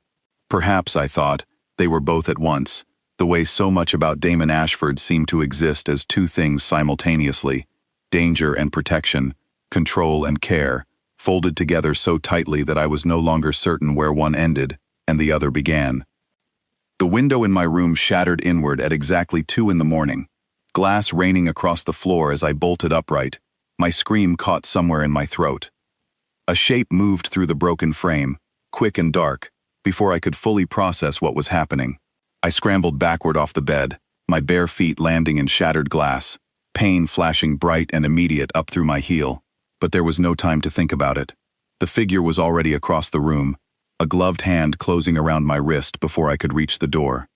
Speaker 1: Perhaps, I thought, they were both at once, the way so much about Damon Ashford seemed to exist as two things simultaneously, danger and protection, control and care, folded together so tightly that I was no longer certain where one ended and the other began. The window in my room shattered inward at exactly 2 a.m, glass raining across the floor as I bolted upright, my scream caught somewhere in my throat. A shape moved through the broken frame, quick and dark, before I could fully process what was happening. I scrambled backward off the bed, my bare feet landing in shattered glass, pain flashing bright and immediate up through my heel. But there was no time to think about it. The figure was already across the room, a gloved hand closing around my wrist before I could reach the door.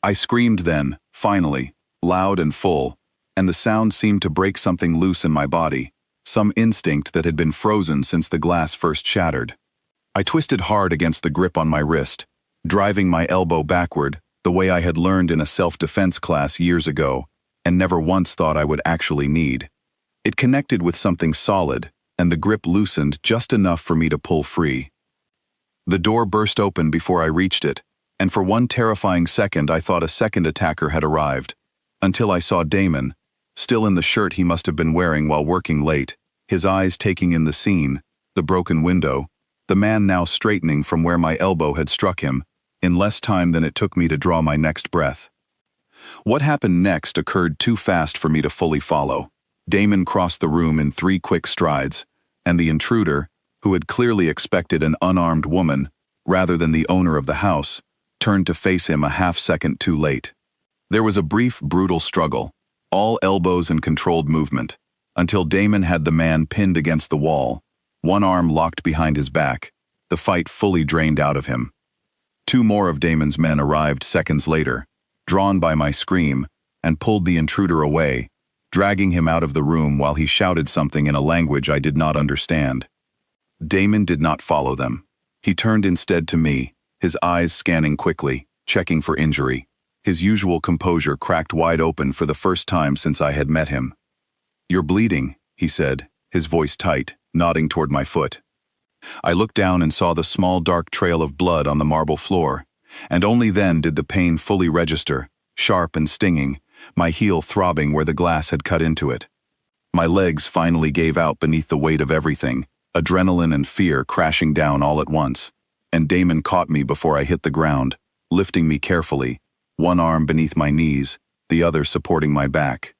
Speaker 1: I screamed then, finally, loud and full, and the sound seemed to break something loose in my body, some instinct that had been frozen since the glass first shattered. I twisted hard against the grip on my wrist, driving my elbow backward, the way I had learned in a self-defense class years ago, and never once thought I would actually need. It connected with something solid, and the grip loosened just enough for me to pull free. The door burst open before I reached it, and for one terrifying second I thought a second attacker had arrived, until I saw Damon, still in the shirt he must have been wearing while working late, his eyes taking in the scene, the broken window, the man now straightening from where my elbow had struck him, in less time than it took me to draw my next breath. What happened next occurred too fast for me to fully follow. Damon crossed the room in 3 quick strides, and the intruder, who had clearly expected an unarmed woman, rather than the owner of the house, turned to face him a half-second too late. There was a brief, brutal struggle, all elbows and controlled movement, until Damon had the man pinned against the wall, one arm locked behind his back, the fight fully drained out of him. 2 more of Damon's men arrived seconds later, drawn by my scream, and pulled the intruder away, dragging him out of the room while he shouted something in a language I did not understand. Damon did not follow them. He turned instead to me, his eyes scanning quickly, checking for injury. His usual composure cracked wide open for the first time since I had met him. "You're bleeding," he said, his voice tight, nodding toward my foot. I looked down and saw the small dark trail of blood on the marble floor, and only then did the pain fully register, sharp and stinging, my heel throbbing where the glass had cut into it. My legs finally gave out beneath the weight of everything, adrenaline and fear crashing down all at once, and Damon caught me before I hit the ground, lifting me carefully, one arm beneath my knees, the other supporting my back.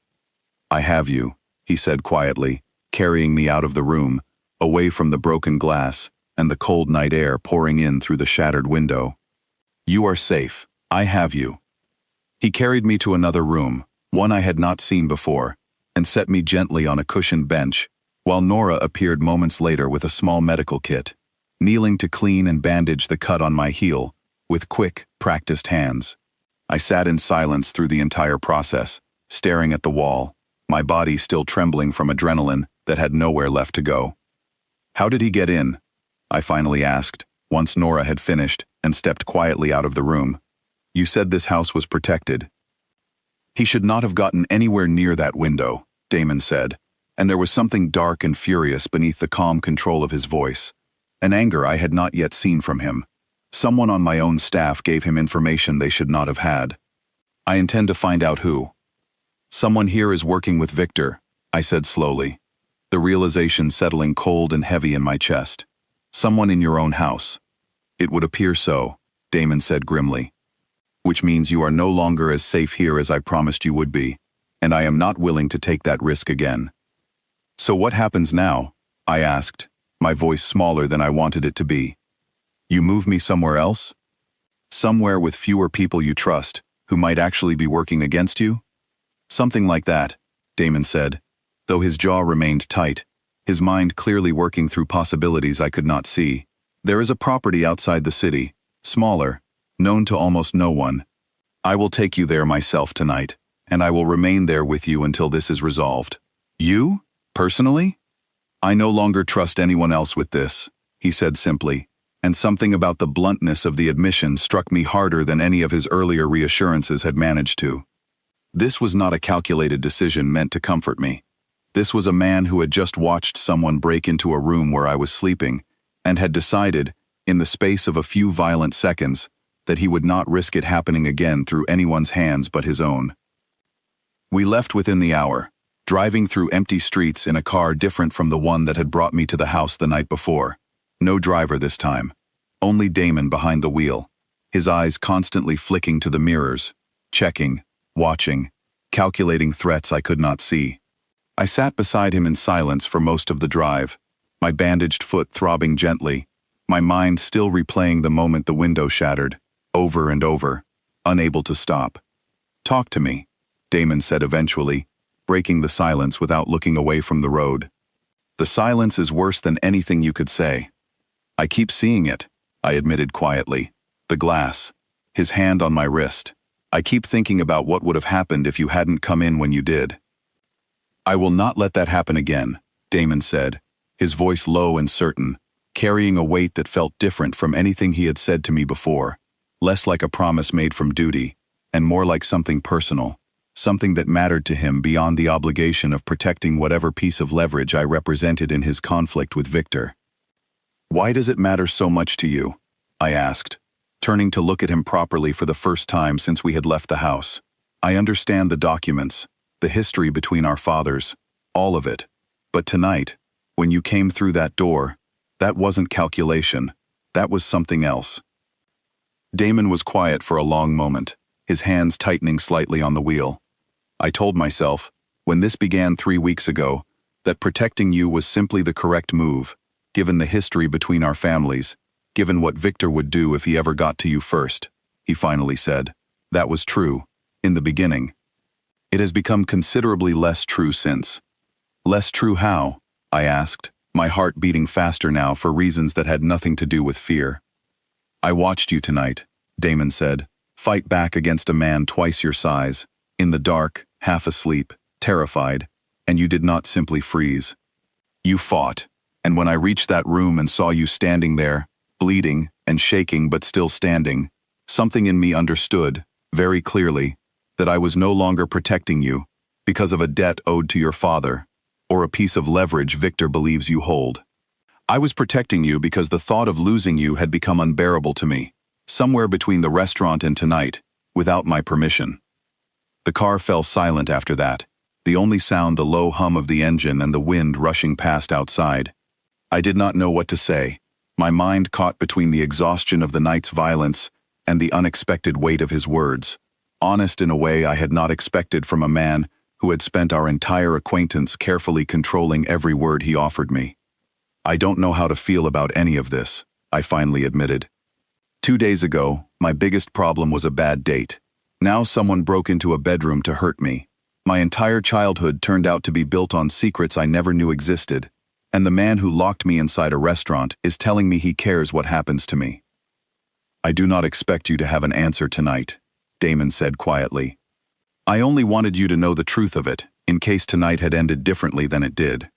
Speaker 1: "I have you," he said quietly, carrying me out of the room, away from the broken glass and the cold night air pouring in through the shattered window. "You are safe. I have you." He carried me to another room, one I had not seen before, and set me gently on a cushioned bench, while Nora appeared moments later with a small medical kit, kneeling to clean and bandage the cut on my heel, with quick, practiced hands. I sat in silence through the entire process, staring at the wall, my body still trembling from adrenaline that had nowhere left to go. "How did he get in?" I finally asked, once Nora had finished and stepped quietly out of the room. You said this house was protected. He should not have gotten anywhere near that window, Damon said, and there was something dark and furious beneath the calm control of his voice, an anger I had not yet seen from him. Someone on my own staff gave him information they should not have had. I intend to find out who. Someone here is working with Victor, I said slowly, the realization settling cold and heavy in my chest. Someone in your own house. It would appear so, Damon said grimly. Which means you are no longer as safe here as I promised you would be, and I am not willing to take that risk again. So what happens now? I asked, my voice smaller than I wanted it to be. You move me somewhere else? Somewhere with fewer people you trust, who might actually be working against you? Something like that, Damon said, though his jaw remained tight, his mind clearly working through possibilities I could not see. There is a property outside the city, smaller, known to almost no one. I will take you there myself tonight, and I will remain there with you until this is resolved. You? Personally? I no longer trust anyone else with this, he said simply, and something about the bluntness of the admission struck me harder than any of his earlier reassurances had managed to. This was not a calculated decision meant to comfort me. This was a man who had just watched someone break into a room where I was sleeping, and had decided, in the space of a few violent seconds, that he would not risk it happening again through anyone's hands but his own. We left within the hour, driving through empty streets in a car different from the one that had brought me to the house the night before. No driver this time. Only Damon behind the wheel, his eyes constantly flicking to the mirrors, checking, watching, calculating threats I could not see. I sat beside him in silence for most of the drive, my bandaged foot throbbing gently, my mind still replaying the moment the window shattered, over and over, unable to stop. Talk to me, Damon said eventually, breaking the silence without looking away from the road. The silence is worse than anything you could say. I keep seeing it, I admitted quietly. The glass, his hand on my wrist. I keep thinking about what would have happened if you hadn't come in when you did. I will not let that happen again, Damon said, his voice low and certain, carrying a weight that felt different from anything he had said to me before, less like a promise made from duty, and more like something personal, something that mattered to him beyond the obligation of protecting whatever piece of leverage I represented in his conflict with Victor. Why does it matter so much to you? I asked, turning to look at him properly for the first time since we had left the house. I understand the documents, the history between our fathers, all of it. But tonight, when you came through that door, that wasn't calculation, that was something else. Damon was quiet for a long moment, his hands tightening slightly on the wheel. I told myself, when this began 3 weeks ago, that protecting you was simply the correct move, given the history between our families, given what Victor would do if he ever got to you first, he finally said. That was true, in the beginning. It has become considerably less true since. Less true how? I asked, my heart beating faster now for reasons that had nothing to do with fear. I watched you tonight, Damon said, fight back against a man twice your size, in the dark, half asleep, terrified, and you did not simply freeze. You fought, and when I reached that room and saw you standing there, bleeding and shaking but still standing, something in me understood, very clearly, that I was no longer protecting you because of a debt owed to your father, or a piece of leverage Victor believes you hold. I was protecting you because the thought of losing you had become unbearable to me, somewhere between the restaurant and tonight, without my permission. The car fell silent after that, the only sound the low hum of the engine and the wind rushing past outside. I did not know what to say, my mind caught between the exhaustion of the night's violence and the unexpected weight of his words, honest in a way I had not expected from a man who had spent our entire acquaintance carefully controlling every word he offered me. I don't know how to feel about any of this, I finally admitted. 2 days ago, my biggest problem was a bad date. Now someone broke into a bedroom to hurt me. My entire childhood turned out to be built on secrets I never knew existed, and the man who locked me inside a restaurant is telling me he cares what happens to me. I do not expect you to have an answer tonight, Damon said quietly. I only wanted you to know the truth of it, in case tonight had ended differently than it did.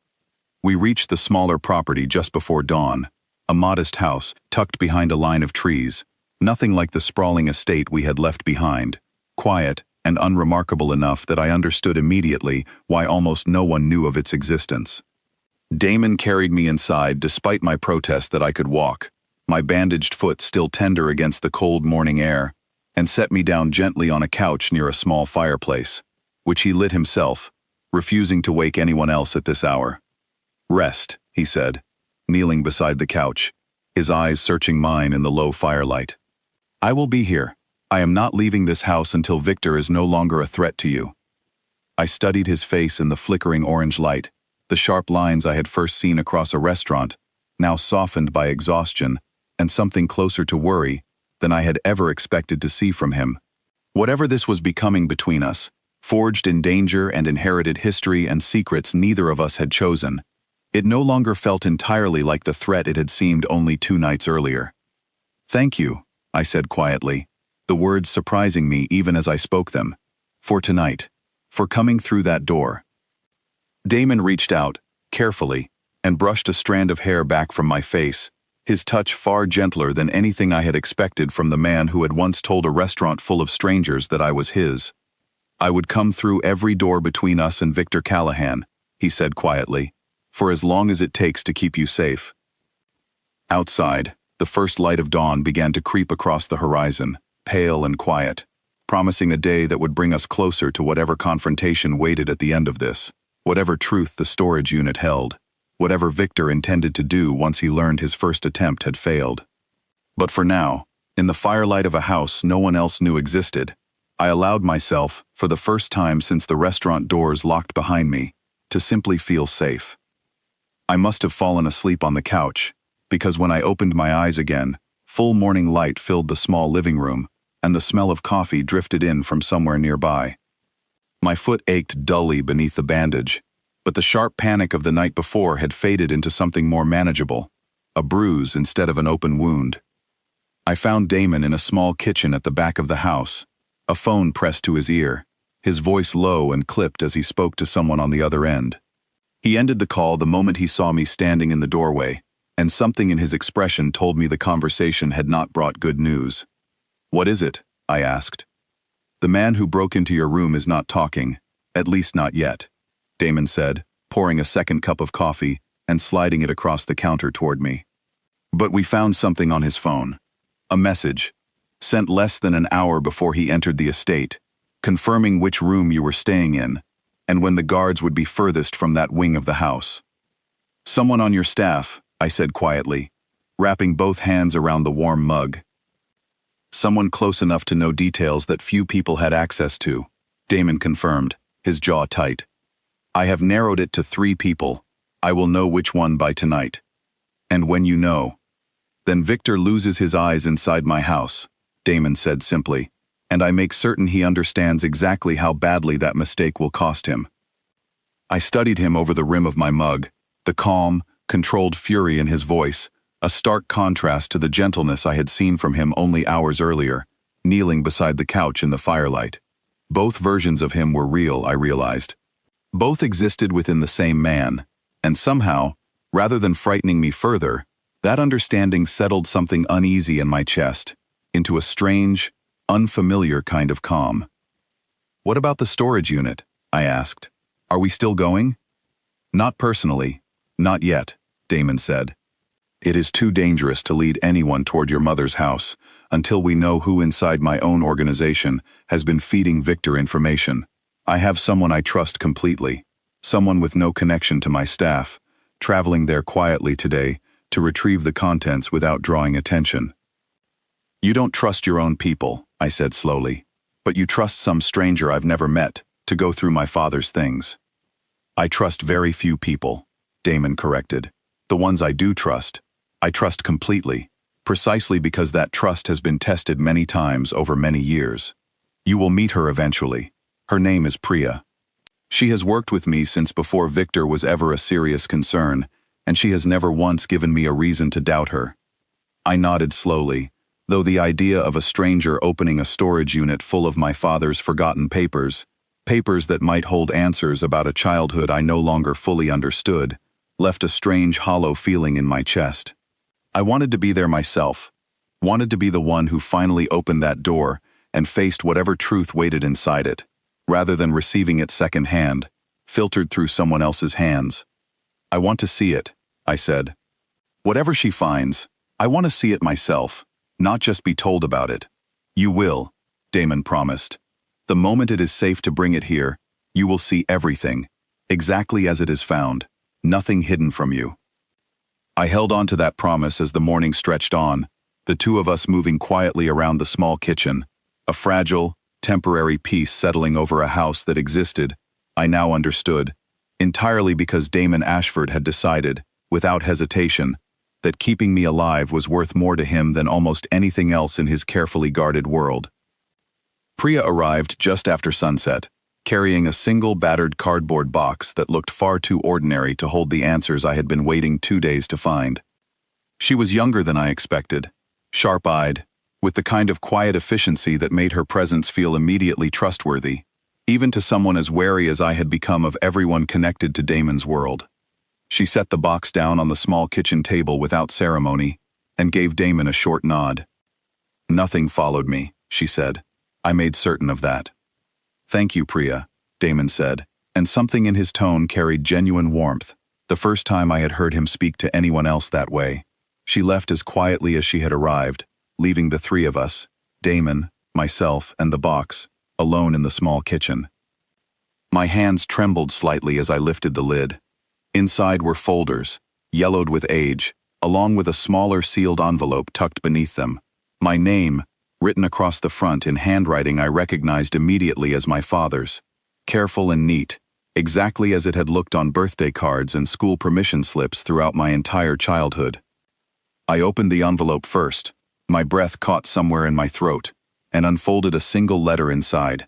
Speaker 1: We reached the smaller property just before dawn, A modest house, tucked behind a line of trees. Nothing like the sprawling estate we had left behind. Quiet and unremarkable enough that I understood immediately why almost no one knew of its existence. Damon carried me inside despite my protest that I could walk, my bandaged foot still tender against the cold morning air, and set me down gently on a couch near a small fireplace, which he lit himself, refusing to wake anyone else at this hour. "Rest," he said, kneeling beside the couch, his eyes searching mine in the low firelight. "I will be here. I am not leaving this house until Victor is no longer a threat to you." I studied his face in the flickering orange light, the sharp lines I had first seen across a restaurant, now softened by exhaustion and something closer to worry than I had ever expected to see from him. Whatever this was becoming between us, forged in danger and inherited history and secrets neither of us had chosen, it no longer felt entirely like the threat it had seemed only 2 nights earlier. "Thank you," I said quietly, the words surprising me even as I spoke them. "For tonight. For coming through that door." Damon reached out, carefully, and brushed a strand of hair back from my face, his touch far gentler than anything I had expected from the man who had once told a restaurant full of strangers that I was his. "I would come through every door between us and Victor Callahan," he said quietly, "for as long as it takes to keep you safe." Outside, the first light of dawn began to creep across the horizon, pale and quiet, promising a day that would bring us closer to whatever confrontation waited at the end of this, whatever truth the storage unit held, whatever Victor intended to do once he learned his first attempt had failed. But for now, in the firelight of a house no one else knew existed, I allowed myself, for the first time since the restaurant doors locked behind me, to simply feel safe. I must have fallen asleep on the couch, because when I opened my eyes again, full morning light filled the small living room, and the smell of coffee drifted in from somewhere nearby. My foot ached dully beneath the bandage, but the sharp panic of the night before had faded into something more manageable, a bruise instead of an open wound. I found Damon in a small kitchen at the back of the house, a phone pressed to his ear, his voice low and clipped as he spoke to someone on the other end. He ended the call the moment he saw me standing in the doorway, and something in his expression told me the conversation had not brought good news. "What is it?" I asked. "The man who broke into your room is not talking, at least not yet," Damon said, pouring a second cup of coffee and sliding it across the counter toward me. "But we found something on his phone. A message, sent less than an hour before he entered the estate, confirming which room you were staying in, and when the guards would be furthest from that wing of the house." "Someone on your staff," I said quietly, wrapping both hands around the warm mug. "Someone close enough to know details that few people had access to," Damon confirmed, his jaw tight. "I have narrowed it to 3 people. I will know which one by tonight. And when you know, then Victor loses his eyes inside my house," Damon said simply, "and I make certain he understands exactly how badly that mistake will cost him." I studied him over the rim of my mug, the calm, controlled fury in his voice, a stark contrast to the gentleness I had seen from him only hours earlier, kneeling beside the couch in the firelight. Both versions of him were real, I realized. Both existed within the same man, and somehow, rather than frightening me further, that understanding settled something uneasy in my chest, into a strange, unfamiliar kind of calm. "What about the storage unit?" I asked. "Are we still going?" "Not personally. Not yet," Damon said. "It is too dangerous to lead anyone toward your mother's house until we know who inside my own organization has been feeding Victor information. I have someone I trust completely, someone with no connection to my staff, traveling there quietly today to retrieve the contents without drawing attention." "You don't trust your own people," I said slowly, "but you trust some stranger I've never met to go through my father's things." "I trust very few people," Damon corrected. "The ones I do trust, I trust completely, precisely because that trust has been tested many times over many years. You will meet her eventually. Her name is Priya. She has worked with me since before Victor was ever a serious concern, and she has never once given me a reason to doubt her." I nodded slowly, though the idea of a stranger opening a storage unit full of my father's forgotten papers, papers that might hold answers about a childhood I no longer fully understood, left a strange hollow feeling in my chest. I wanted to be there myself, wanted to be the one who finally opened that door and faced whatever truth waited inside it, rather than receiving it secondhand, filtered through someone else's hands. I want to see it, I said. Whatever she finds, I want to see it myself, not just be told about it. You will, Damon promised. The moment it is safe to bring it here, you will see everything, exactly as it is found, nothing hidden from you. I held on to that promise as the morning stretched on, the two of us moving quietly around the small kitchen, a fragile, temporary peace settling over a house that existed, I now understood, entirely because Damon Ashford had decided, without hesitation, that keeping me alive was worth more to him than almost anything else in his carefully guarded world. Priya arrived just after sunset, carrying a single battered cardboard box that looked far too ordinary to hold the answers I had been waiting 2 days to find. She was younger than I expected, sharp-eyed, with the kind of quiet efficiency that made her presence feel immediately trustworthy, even to someone as wary as I had become of everyone connected to Damon's world. She set the box down on the small kitchen table without ceremony and gave Damon a short nod. "Nothing followed me," she said. "I made certain of that." "Thank you, Priya," Damon said, and something in his tone carried genuine warmth, the first time I had heard him speak to anyone else that way. She left as quietly as she had arrived, leaving the three of us, Damon, myself, and the box, alone in the small kitchen. My hands trembled slightly as I lifted the lid. Inside were folders, yellowed with age, along with a smaller sealed envelope tucked beneath them. My name, written across the front in handwriting I recognized immediately as my father's, careful and neat, exactly as it had looked on birthday cards and school permission slips throughout my entire childhood. I opened the envelope first, my breath caught somewhere in my throat, and unfolded a single letter inside.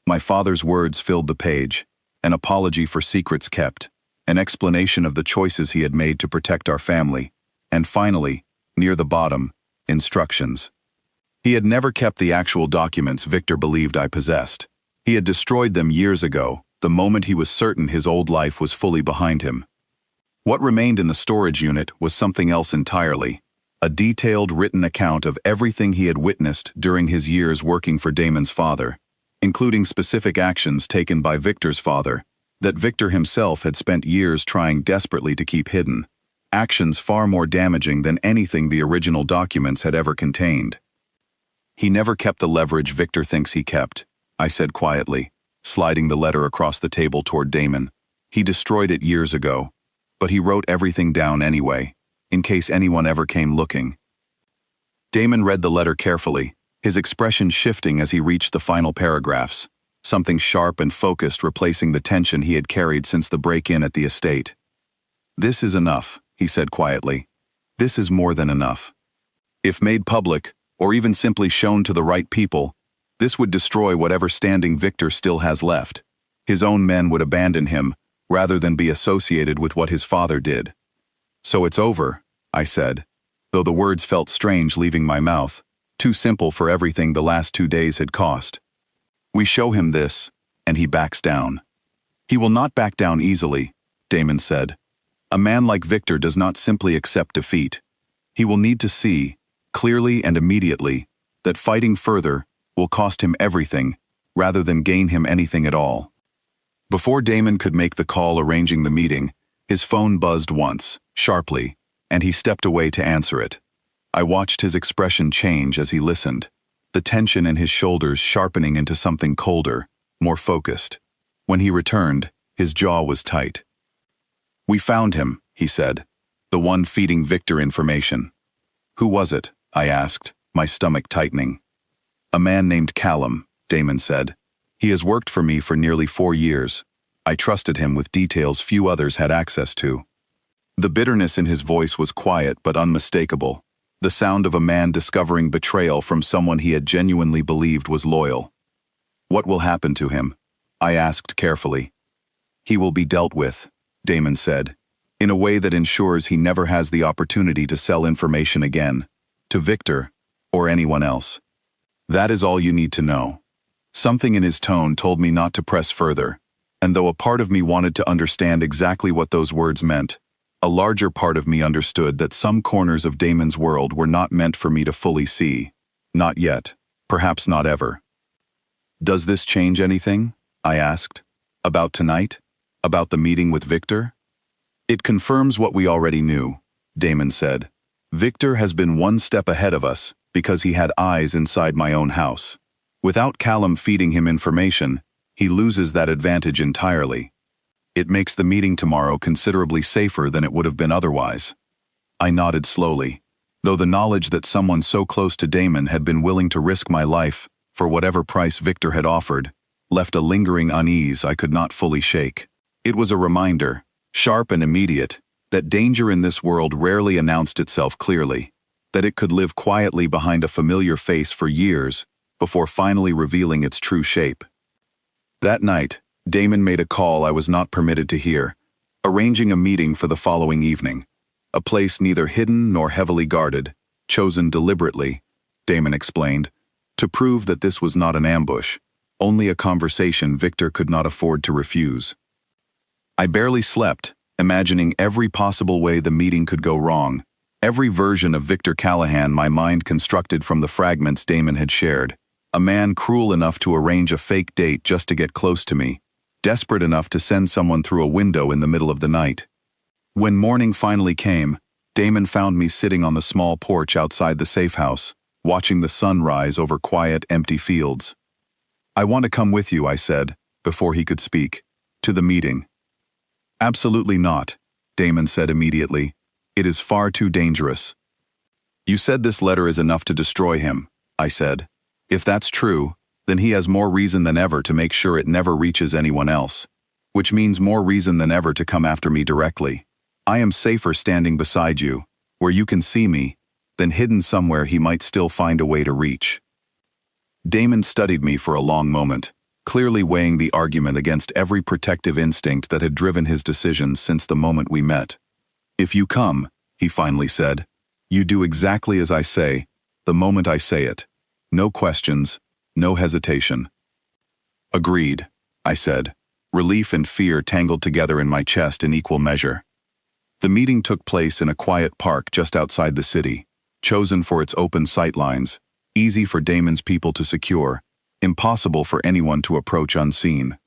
Speaker 1: My father's words filled the page, an apology for secrets kept, an explanation of the choices he had made to protect our family, and finally, near the bottom, instructions. He had never kept the actual documents Victor believed I possessed. He had destroyed them years ago, the moment he was certain his old life was fully behind him. What remained in the storage unit was something else entirely, a detailed written account of everything he had witnessed during his years working for Damon's father, including specific actions taken by Victor's father, that Victor himself had spent years trying desperately to keep hidden, actions far more damaging than anything the original documents had ever contained. "He never kept the leverage Victor thinks he kept," I said quietly, sliding the letter across the table toward Damon. "He destroyed it years ago, but he wrote everything down anyway, in case anyone ever came looking." Damon read the letter carefully, his expression shifting as he reached the final paragraphs, something sharp and focused replacing the tension he had carried since the break-in at the estate. "This is enough," he said quietly. "This is more than enough. If made public, or even simply shown to the right people, this would destroy whatever standing Victor still has left. His own men would abandon him, rather than be associated with what his father did." "So it's over," I said, though the words felt strange leaving my mouth, too simple for everything the last 2 days had cost. "We show him this, and he backs down." "He will not back down easily," Damon said. "A man like Victor does not simply accept defeat. He will need to see, clearly and immediately, that fighting further will cost him everything, rather than gain him anything at all." Before Damon could make the call arranging the meeting, his phone buzzed once, sharply, and he stepped away to answer it. I watched his expression change as he listened, the tension in his shoulders sharpening into something colder, more focused. When he returned, his jaw was tight. "We found him," he said, "the one feeding Victor information." "Who was it?" I asked, my stomach tightening. "A man named Callum," Damon said. "He has worked for me for nearly 4 years. I trusted him with details few others had access to." The bitterness in his voice was quiet but unmistakable, the sound of a man discovering betrayal from someone he had genuinely believed was loyal. "What will happen to him?" I asked carefully. "He will be dealt with," Damon said, "in a way that ensures he never has the opportunity to sell information again, to Victor or anyone else. That is all you need to know." Something in his tone told me not to press further, and though a part of me wanted to understand exactly what those words meant, A larger part of me understood that some corners of Damon's world were not meant for me to fully see. Not yet. Perhaps not ever. "Does this change anything?" I asked. "About tonight? About the meeting with Victor?" "It confirms what we already knew," Damon said. "Victor has been one step ahead of us because he had eyes inside my own house. Without Callum feeding him information, he loses that advantage entirely. It makes the meeting tomorrow considerably safer than it would have been otherwise." I nodded slowly, though the knowledge that someone so close to Damon had been willing to risk my life for whatever price Victor had offered left a lingering unease I could not fully shake. It was a reminder, sharp and immediate, that danger in this world rarely announced itself clearly, that it could live quietly behind a familiar face for years before finally revealing its true shape. That night, Damon made a call I was not permitted to hear, arranging a meeting for the following evening. A place neither hidden nor heavily guarded, chosen deliberately, Damon explained, to prove that this was not an ambush, only a conversation Victor could not afford to refuse. I barely slept, imagining every possible way the meeting could go wrong, every version of Victor Callahan my mind constructed from the fragments Damon had shared. A man cruel enough to arrange a fake date just to get close to me, desperate enough to send someone through a window in the middle of the night. When morning finally came, Damon found me sitting on the small porch outside the safe house, watching the sun rise over quiet, empty fields. "I want to come with you," I said, before he could speak, "to the meeting." "Absolutely not," Damon said immediately. "It is far too dangerous." "You said this letter is enough to destroy him," I said. "If that's true, then he has more reason than ever to make sure it never reaches anyone else, which means more reason than ever to come after me directly. I am safer standing beside you, where you can see me, than hidden somewhere he might still find a way to reach." Damon studied me for a long moment, clearly weighing the argument against every protective instinct that had driven his decisions since the moment we met. "If you come," he finally said, "you do exactly as I say, the moment I say it. No questions, no hesitation." "Agreed," I said, relief and fear tangled together in my chest in equal measure. The meeting took place in a quiet park just outside the city, chosen for its open sightlines, easy for Damon's people to secure, impossible for anyone to approach unseen.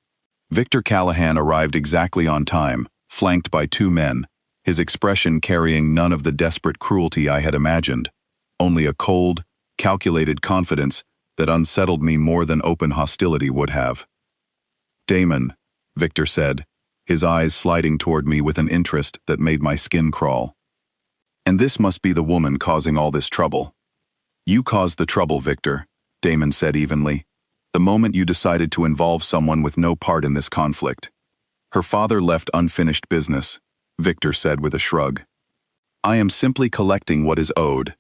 Speaker 1: Victor Callahan arrived exactly on time, flanked by two men, his expression carrying none of the desperate cruelty I had imagined, only a cold, calculated confidence that unsettled me more than open hostility would have. "Damon," Victor said, his eyes sliding toward me with an interest that made my skin crawl. "And this must be the woman causing all this trouble." "You caused the trouble, Victor," Damon said evenly, "the moment you decided to involve someone with no part in this conflict. Her father left unfinished business," Victor said with a shrug. "I am simply collecting what is owed."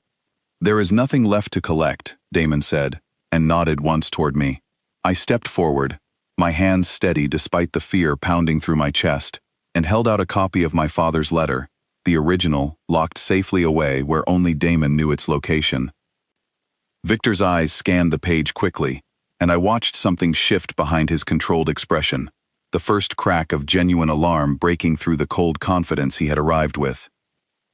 Speaker 1: "There is nothing left to collect," Damon said, and nodded once toward me. I stepped forward, my hands steady despite the fear pounding through my chest, and held out a copy of my father's letter, the original, locked safely away where only Damon knew its location. Victor's eyes scanned the page quickly, and I watched something shift behind his controlled expression, the first crack of genuine alarm breaking through the cold confidence he had arrived with.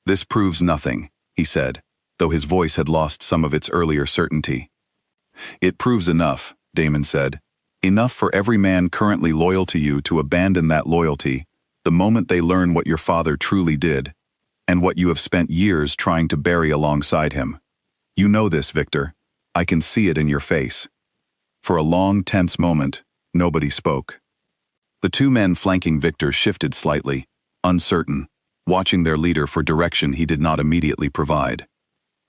Speaker 1: "This proves nothing," he said, though his voice had lost some of its earlier certainty. "It proves enough," Damon said. "Enough for every man currently loyal to you to abandon that loyalty the moment they learn what your father truly did, and what you have spent years trying to bury alongside him. You know this, Victor. I can see it in your face." For a long, tense moment, nobody spoke. The two men flanking Victor shifted slightly, uncertain, watching their leader for direction he did not immediately provide.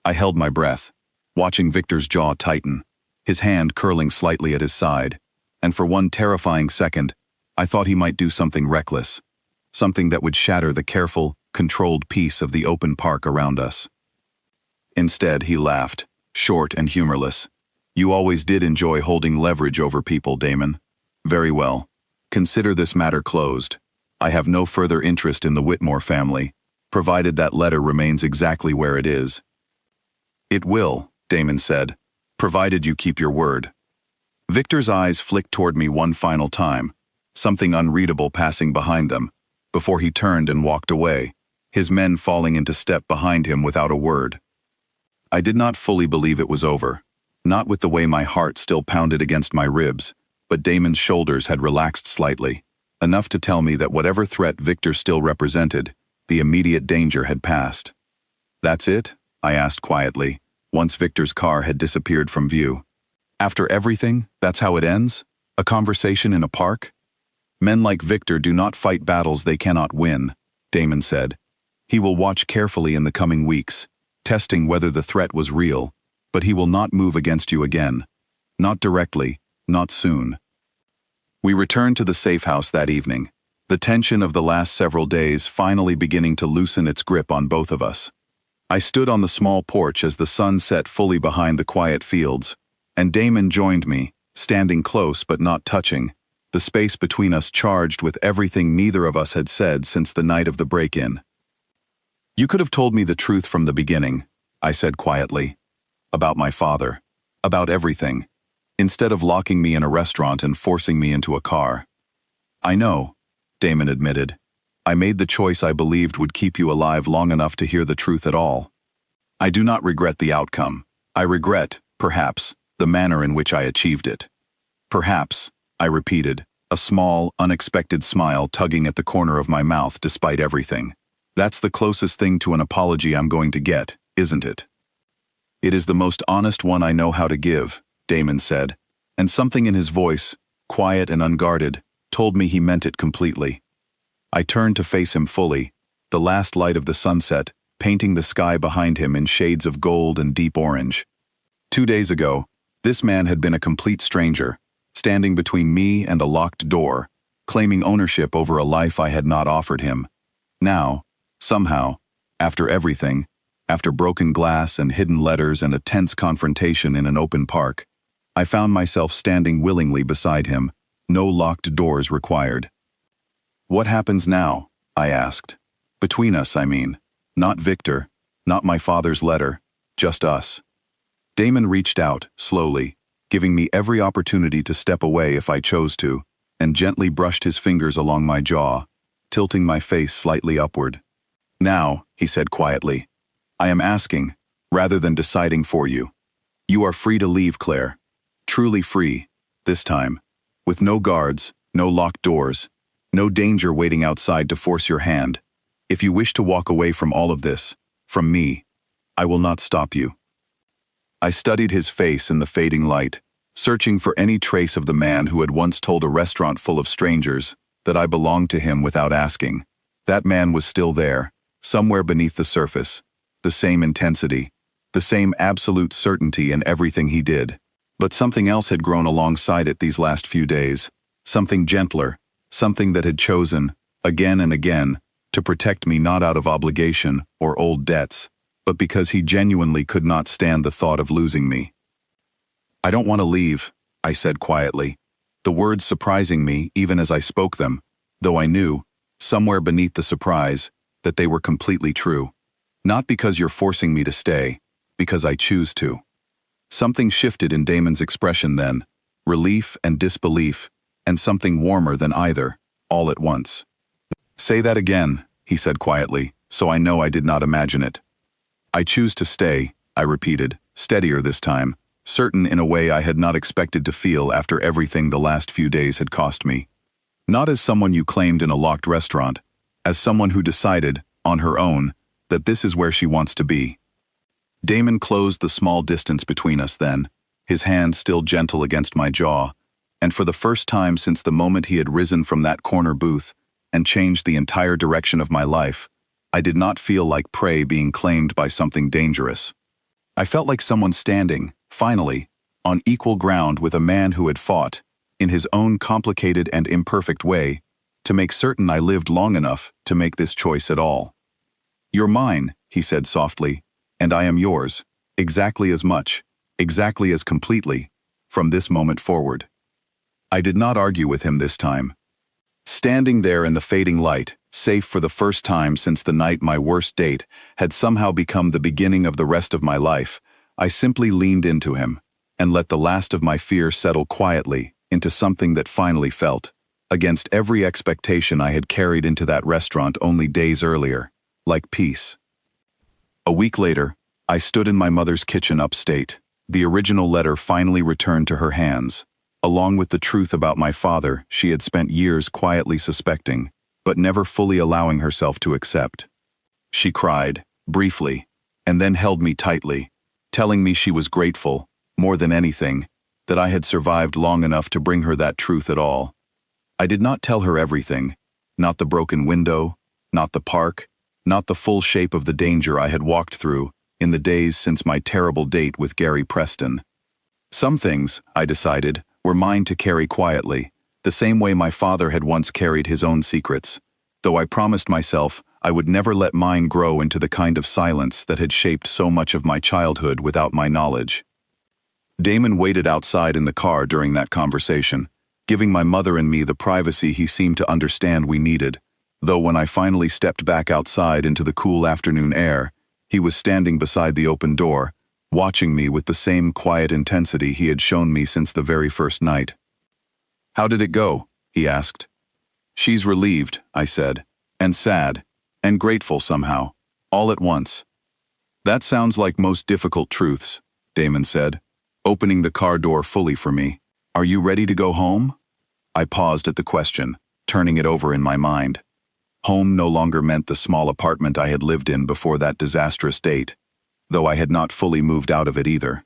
Speaker 1: I held my breath, watching Victor's jaw tighten, his hand curling slightly at his side, and for one terrifying second, I thought he might do something reckless, something that would shatter the careful, controlled peace of the open park around us. Instead, he laughed, short and humorless. "You always did enjoy holding leverage over people, Damon. Very well. Consider this matter closed. I have no further interest in the Whitmore family, provided that letter remains exactly where it is." "It will," Damon said, "provided you keep your word." Victor's eyes flicked toward me one final time, something unreadable passing behind them, before he turned and walked away, his men falling into step behind him without a word. I did not fully believe it was over, not with the way my heart still pounded against my ribs, but Damon's shoulders had relaxed slightly, enough to tell me that whatever threat Victor still represented, the immediate danger had passed. "That's it?" I asked quietly, once Victor's car had disappeared from view. "After everything, that's how it ends? A conversation in a park?" "Men like Victor do not fight battles they cannot win," Damon said. "He will watch carefully in the coming weeks, testing whether the threat was real, but he will not move against you again. Not directly, not soon." We returned to the safe house that evening, the tension of the last several days finally beginning to loosen its grip on both of us. I stood on the small porch as the sun set fully behind the quiet fields, and Damon joined me, standing close but not touching, the space between us charged with everything neither of us had said since the night of the break-in. "You could have told me the truth from the beginning," I said quietly. "About my father. About everything. Instead of locking me in a restaurant and forcing me into a car." "I know," Damon admitted. "I made the choice I believed would keep you alive long enough to hear the truth at all. I do not regret the outcome. I regret, perhaps, the manner in which I achieved it." "Perhaps," I repeated, a small, unexpected smile tugging at the corner of my mouth despite everything. "That's the closest thing to an apology I'm going to get, isn't it?" "It is the most honest one I know how to give," Damon said, and something in his voice, quiet and unguarded, told me he meant it completely. I turned to face him fully, the last light of the sunset, painting the sky behind him in shades of gold and deep orange. 2 days ago, this man had been a complete stranger, standing between me and a locked door, claiming ownership over a life I had not offered him. Now, somehow, after everything, after broken glass and hidden letters and a tense confrontation in an open park, I found myself standing willingly beside him, no locked doors required. "What happens now?" I asked. "Between us, I mean. Not Victor, not my father's letter, just us." Damon reached out, slowly, giving me every opportunity to step away if I chose to, and gently brushed his fingers along my jaw, tilting my face slightly upward. "Now," he said quietly, "I am asking, rather than deciding for you. You are free to leave, Claire. Truly free, this time. With no guards, no locked doors, no danger waiting outside to force your hand. If you wish to walk away from all of this, from me, I will not stop you." I studied his face in the fading light, searching for any trace of the man who had once told a restaurant full of strangers that I belonged to him without asking. That man was still there, somewhere beneath the surface, the same intensity, the same absolute certainty in everything he did. But something else had grown alongside it these last few days, something gentler, something that had chosen, again and again, to protect me not out of obligation or old debts, but because he genuinely could not stand the thought of losing me. "I don't want to leave," I said quietly, the words surprising me even as I spoke them, though I knew, somewhere beneath the surprise, that they were completely true. "Not because you're forcing me to stay, because I choose to." Something shifted in Damon's expression then, relief and disbelief, and something warmer than either, all at once. "Say that again," he said quietly, so I know I did not imagine it. "I choose to stay," I repeated, steadier this time, certain in a way I had not expected to feel after everything the last few days had cost me. "Not as someone you claimed in a locked restaurant, as someone who decided, on her own, that this is where she wants to be." Damon closed the small distance between us then, his hand still gentle against my jaw, and for the first time since the moment he had risen from that corner booth and changed the entire direction of my life, I did not feel like prey being claimed by something dangerous. I felt like someone standing, finally, on equal ground with a man who had fought, in his own complicated and imperfect way, to make certain I lived long enough to make this choice at all. "You're mine," he said softly, "and I am yours, exactly as much, exactly as completely, from this moment forward." I did not argue with him this time. Standing there in the fading light, safe for the first time since the night my worst date had somehow become the beginning of the rest of my life, I simply leaned into him, and let the last of my fear settle quietly into something that finally felt, against every expectation I had carried into that restaurant only days earlier, like peace. A week later, I stood in my mother's kitchen upstate. The original letter finally returned to her hands, along with the truth about my father she had spent years quietly suspecting, but never fully allowing herself to accept. She cried, briefly, and then held me tightly, telling me she was grateful, more than anything, that I had survived long enough to bring her that truth at all. I did not tell her everything, not the broken window, not the park, not the full shape of the danger I had walked through in the days since my terrible date with Gary Preston. Some things, I decided, were mine to carry quietly, the same way my father had once carried his own secrets, though I promised myself I would never let mine grow into the kind of silence that had shaped so much of my childhood without my knowledge. Damon waited outside in the car during that conversation, giving my mother and me the privacy he seemed to understand we needed, though when I finally stepped back outside into the cool afternoon air, he was standing beside the open door, watching me with the same quiet intensity he had shown me since the very first night. "How did it go?" he asked. "She's relieved," I said, "and sad, and grateful somehow, all at once." "That sounds like most difficult truths," Damon said, opening the car door fully for me. "Are you ready to go home?" I paused at the question, turning it over in my mind. Home no longer meant the small apartment I had lived in before that disastrous date, though I had not fully moved out of it either.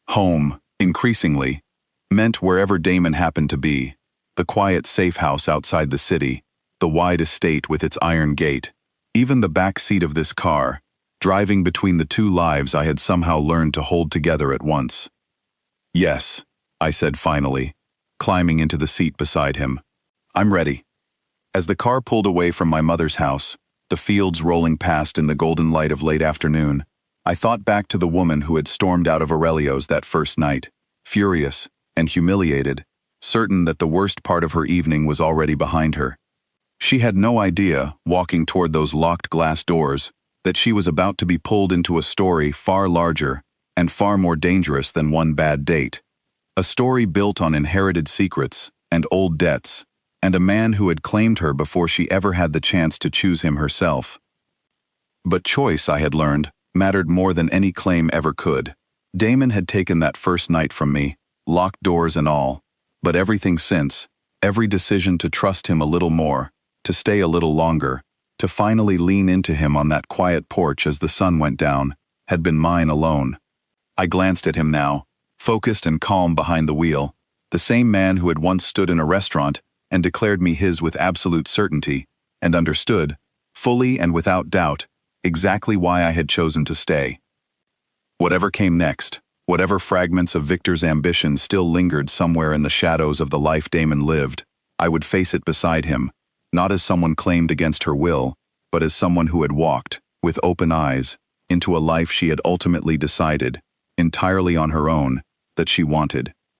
Speaker 1: Home, increasingly, meant wherever Damon happened to be, the quiet safe house outside the city, the wide estate with its iron gate, even the back seat of this car, driving between the two lives I had somehow learned to hold together at once. "Yes," I said finally, climbing into the seat beside him. "I'm ready." As the car pulled away from my mother's house, the fields rolling past in the golden light of late afternoon, I thought back to the woman who had stormed out of Aurelio's that first night, furious and humiliated, certain that the worst part of her evening was already behind her. She had no idea, walking toward those locked glass doors, that she was about to be pulled into a story far larger and far more dangerous than one bad date. A story built on inherited secrets and old debts, and a man who had claimed her before she ever had the chance to choose him herself. But choice, I had learned, mattered more than any claim ever could. Damon had taken that first night from me, locked doors and all, but everything since, every decision to trust him a little more, to stay a little longer, to finally lean into him on that quiet porch as the sun went down, had been mine alone. I glanced at him now, focused and calm behind the wheel, the same man who had once stood in a restaurant and declared me his with absolute certainty, and understood, fully and without doubt, exactly why I had chosen to stay. Whatever came next, whatever fragments of Victor's ambition still lingered somewhere in the shadows of the life Damon lived, I would face it beside him, not as someone claimed against her will, but as someone who had walked, with open eyes, into a life she had ultimately decided, entirely on her own, that she wanted.